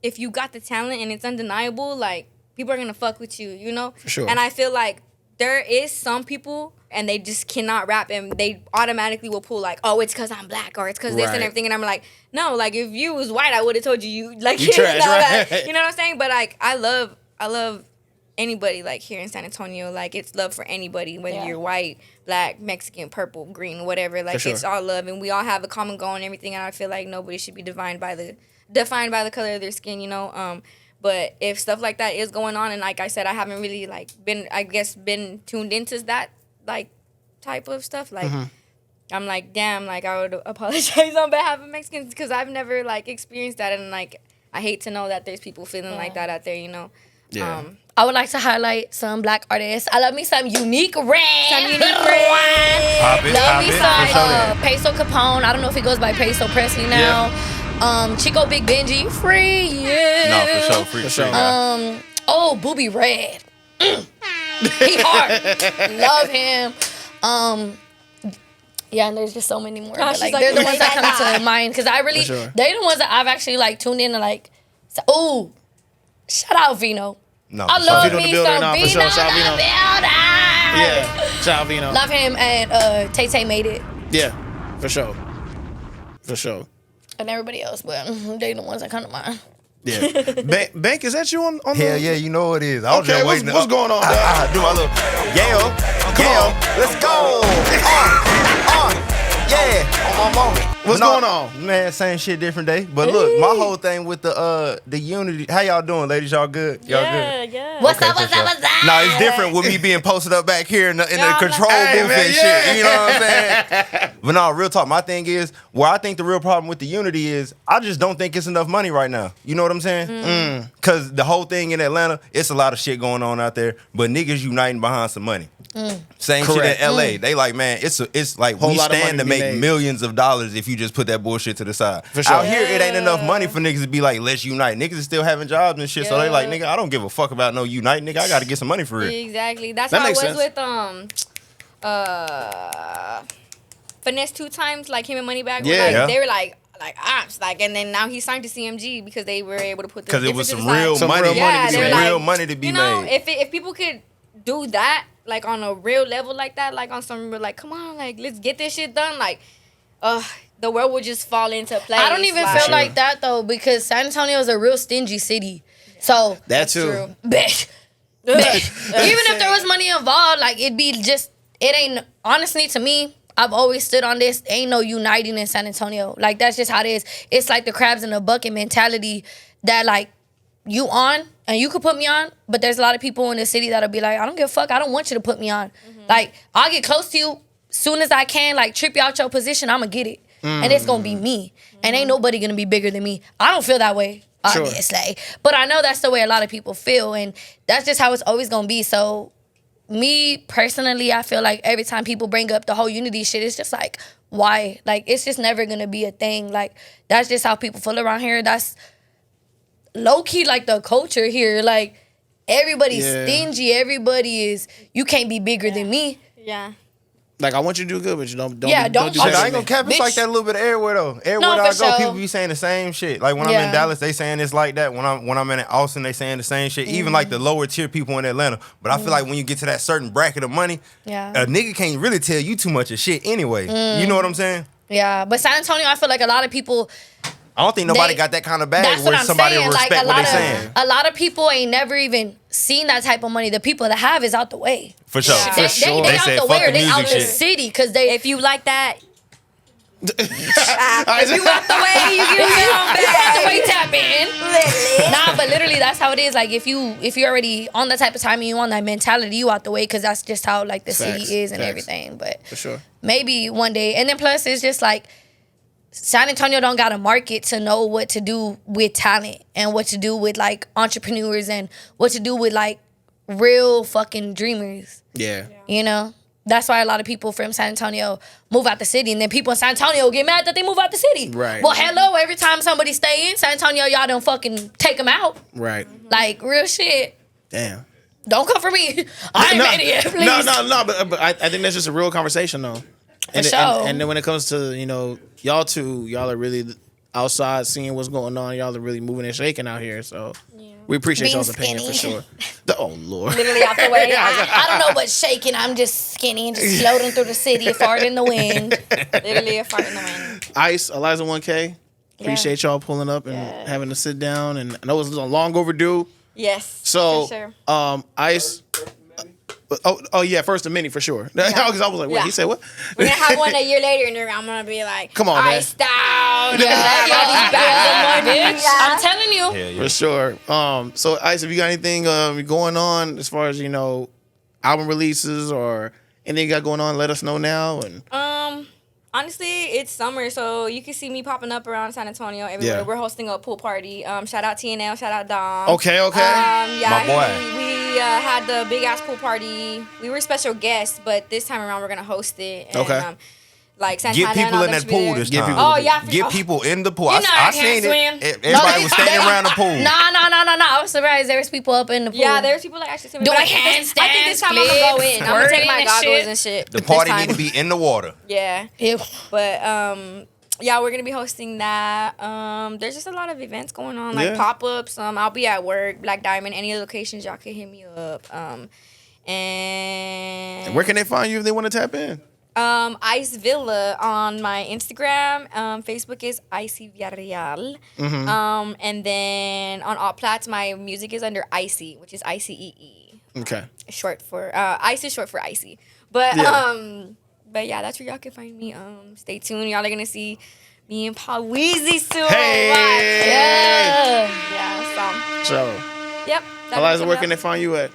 if you got the talent and it's undeniable, like people are gonna fuck with you, you know? For sure. And I feel like there is some people and they just cannot rap and they automatically will pull like, oh, it's because I'm black or it's because this and everything. And I'm like, no, like if you was white, I would have told you like you trash, right? You know what I'm saying? But like I love anybody like here in San Antonio. Like it's love for anybody, whether you're white, black, Mexican, purple, green, whatever. Like it's all love and we all have a common goal and everything. And I feel like nobody should be defined by the color of their skin, you know. But if stuff like that is going on, and like I said, I haven't really like been tuned into that like type of stuff. Like I'm like, damn, like I would apologize on behalf of Mexicans because I've never like experienced that, and like I hate to know that there's people feeling like that out there, you know. Yeah. I would like to highlight some black artists. I love me some Unique Red. Pop it, Love pop me it. some Peso Capone. I don't know if he goes by Peso Presley now. Chico Big Benji, free, yeah. No, for sure. Oh, Booby Red. He hard. Love him. Yeah, and there's just so many more. Like, they're the ones that come to mind because I really, they're the ones that I've actually like tuned in and like, oh, shout out Vino. No, I love Vino me the building, some for Vino sure. the Shout Vino. building. Yeah, shout out Vino. Love him and Tay made it. Yeah, for sure. For sure. And everybody else, but they the ones that come to mind. Yeah. Bank, is that you on Hell the... yeah, you know what it is. I was Okay, just waiting. what's going on, dog? Do my little let's go. Yeah, on my moment. What's going on? Man, same shit, different day. But look, my whole thing with the unity. How y'all doing, ladies? Y'all good? Y'all good? Yeah. What's Okay, up? for sure. No, it's different with me being posted up back here in the control Hey, booth man, and yeah. shit. You know what I'm saying? But no, real talk. My thing is, where I think the real problem with the unity is, I just don't think it's enough money right now. You know what I'm saying? Because the whole thing in Atlanta, it's a lot of shit going on out there, but niggas uniting behind some money. Same Correct. shit in LA. They like, man, it's like Whole we lot of stand money to to be make made. millions of dollars if you just put that bullshit to the side. For sure. Out here, it ain't enough money for niggas to be like, let's unite. Niggas is still having jobs and shit, so they like, nigga, I don't give a fuck about no unite, nigga. I gotta get some money for it. Exactly. That's That how it makes was sense. with Finesse 2 Times, like him and Moneybag. Yeah. Like, they were like ops, like, and then now he signed to CMG because they were able to put the Because it was difference some to the real side. money. Yeah, Some they were real like, money to be you know, made. if people could do that, like on a real level like that, like on some real, like, come on, like, let's get this shit done, like, the world would just fall into place. I don't even feel like that though because San Antonio is a real stingy city. So That too. true. Bet. Even if there was money involved, like it'd be just it ain't honestly to me, I've always stood on this. Ain't no uniting in San Antonio. Like that's just how it is. It's like the crabs in a bucket mentality that like you on and you could put me on, but there's a lot of people in the city that'll be like, I don't give a fuck. I don't want you to put me on. Like I'll get close to you soon as I can, like trip you out your position, I'ma get it. And it's gonna be me. And ain't nobody gonna be bigger than me. I don't feel that way, obviously. But I know that's the way a lot of people feel, and that's just how it's always gonna be. So me personally, I feel like every time people bring up the whole unity shit, it's just like, why? Like it's just never gonna be a thing. Like that's just how people feel around here. That's low-key like the culture here. Like everybody's stingy. Everybody is, you can't be bigger than me. Yeah. Like I want you to do good, but you don't. Yeah, don't do I better ain't than gonna me. cap. It's like that a little bit of everywhere though. Everywhere for I go, sure. people be saying the same shit. Like when I'm in Dallas, they saying it's like that. When I'm in Austin, they saying the same shit. Even like the lower tier people in Atlanta. But I feel like when you get to that certain bracket of money, a nigga can't really tell you too much of shit anyway. You know what I'm saying? Yeah, but San Antonio, I feel like a lot of people. I don't think nobody got that kind of bag That's what where I'm somebody saying. will Like respect what they saying. a lot of people ain't never even seen that type of money. The people that have is out the way. For sure. They They out said, the way fuck or the they out music the shit. city because they. If you like that, If you walk the way, you get it on That's the back. way tap in. Nah, but literally that's how it is. Like if you're already on that type of time and you on that mentality, you out the way because that's just how like the Facts, city is and facts. everything. But For sure. maybe one day. And then plus it's just like San Antonio don't got a market to know what to do with talent and what to do with like entrepreneurs and what to do with like real fucking dreamers. Yeah. You know? That's why a lot of people from San Antonio move out the city, and then people in San Antonio get mad that they move out the city. Right. Well, hello, every time somebody stay in San Antonio, y'all don't fucking take them out. Right. Like, real shit. Damn. Don't come for me. I ain't made it yet, please. No. But I think that's just a real conversation, though. And then when it comes to, you know, y'all two, y'all are really outside seeing what's going on. Y'all are really moving and shaking out here. So we appreciate y'all's opinion for sure. Oh, Lord. Literally out the way. I don't know what's shaking. I'm just skinny and just floating through the city, a fart in the wind. Literally a fart in the wind. Ice, Eliza 1K. Appreciate y'all pulling up and having to sit down. And I know it was long overdue. Yes. So, for sure. Ice. Oh yeah, first the mini for sure. Because I was like, wait, he said what? We're gonna have one a year later, and I'm gonna be like, come on, man. Iced out. I'm telling you. Yeah. For sure. So Ice, have you got anything going on as far as, you know, album releases or anything you got going on? Let us know now. And honestly, it's summer, so you can see me popping up around San Antonio everywhere. Yeah. We're hosting a pool party. Shout out TNL, shout out Dom. Okay. Yeah, My boy. We had the big ass pool party. We were special guests, but this time around we're gonna host it. And, Okay. Like Santana Get people in that pool this time. Oh yeah, for Get sure. people in the pool. You know I can't seen swim. it. Everybody was standing around the pool. No. I was surprised there was people up in the pool. Yeah, there's people like actually swimming. Doing But I think this time I'm handstands, gonna go in. I'm gonna take my squirting and goggles shit. and shit. The this party time. need to be in the water. Yeah. Ew. But yeah, we're gonna be hosting that. There's just a lot of events going on, like Yeah. pop-ups. I'll be at work, Black Diamond, any locations y'all can hit me up. And where can they find you if they want to tap in? Ice Villa on my Instagram. Facebook is Icy Villarreal. And then on all plats, my music is under Icy, which is ICEE. Okay. Short for Ice is short for Icy. But but yeah, that's where y'all can find me. Stay tuned. Y'all are gonna see me and Paul Weezy soon. Hey! Yeah. So, Yep. Eliza, where can they find you at?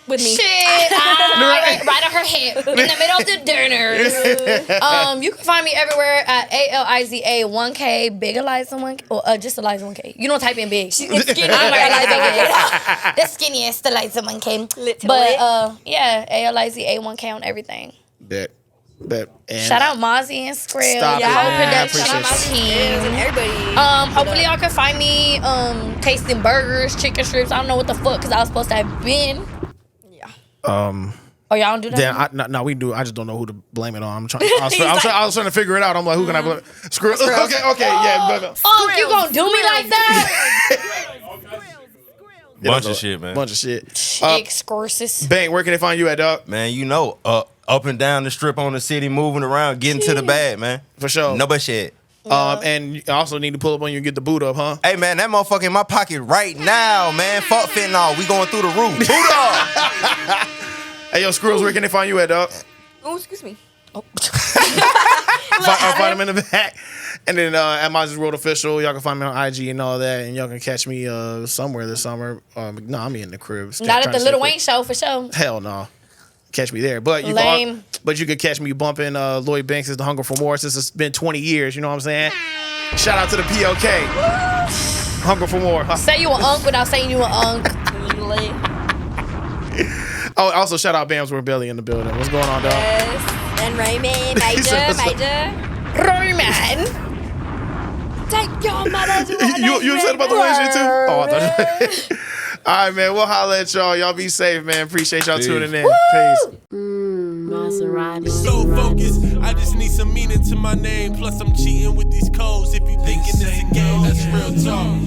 With me. Shit, right on her hip, in the middle of the durners. You can find me everywhere at ALIZA1K, Big Eliza 1K, or just Eliza 1K. You don't type in big. It's skinny. I'm Eliza 1K. The skinniest Eliza 1K. Lit to But yeah, ALIZA1K on everything. Bet. And Shout out Mozzie and Skrill, Stop your it, whole man. I production appreciate team. And everybody. Hopefully y'all can find me tasting burgers, chicken strips. I don't know what the fuck, because I was supposed to have been. Yeah. Oh, y'all don't do that? Then no, we do. I just don't know who to blame it on. I was trying to figure it out. I'm like, who can I blame? Screw. Okay, yeah. You gonna do me like that? Bunch of shit, man. Bunch of shit. Excursus. Bang, where can they find you at, dog? Man, you know, up and down the strip on the city, moving around, getting to the bag, man. For sure. No but shit. And you also need to pull up on you and get the boot up, huh? Hey, man, that motherfucker in my pocket right now, man. Fuck fentanyl. We going through the roof. Boot up. Hey, yo, Squirrels, where can they find you at, dog? Oh, excuse me. I'll find them in the back. And then at MAZI'S WORLD Official, y'all can find me on IG and all that. And y'all can catch me somewhere this summer. No, I'm in the crib. Not at the Lil Wayne show for sure. Hell no. Catch me there. But you Lame. but you could catch me bumping Lloyd Banks' The Hunger for More since it's been 20 years. You know what I'm saying? Shout out to the POK. Hunger for More. Say you an unk without saying you an unk. Oh, also shout out Bam's World Belly in the building. What's going on, dog? Yes. And Raymond, Major. Roman. Take your mother to You upset about the Wayne shit too? Oh, I thought. All right, man. We'll holler at y'all. Y'all be safe, man. Appreciate y'all tuning in. Peace. Maserati. So focused, I just need some meaning to my name. Plus, I'm cheating with these codes. If you thinking it's a game, that's real talk.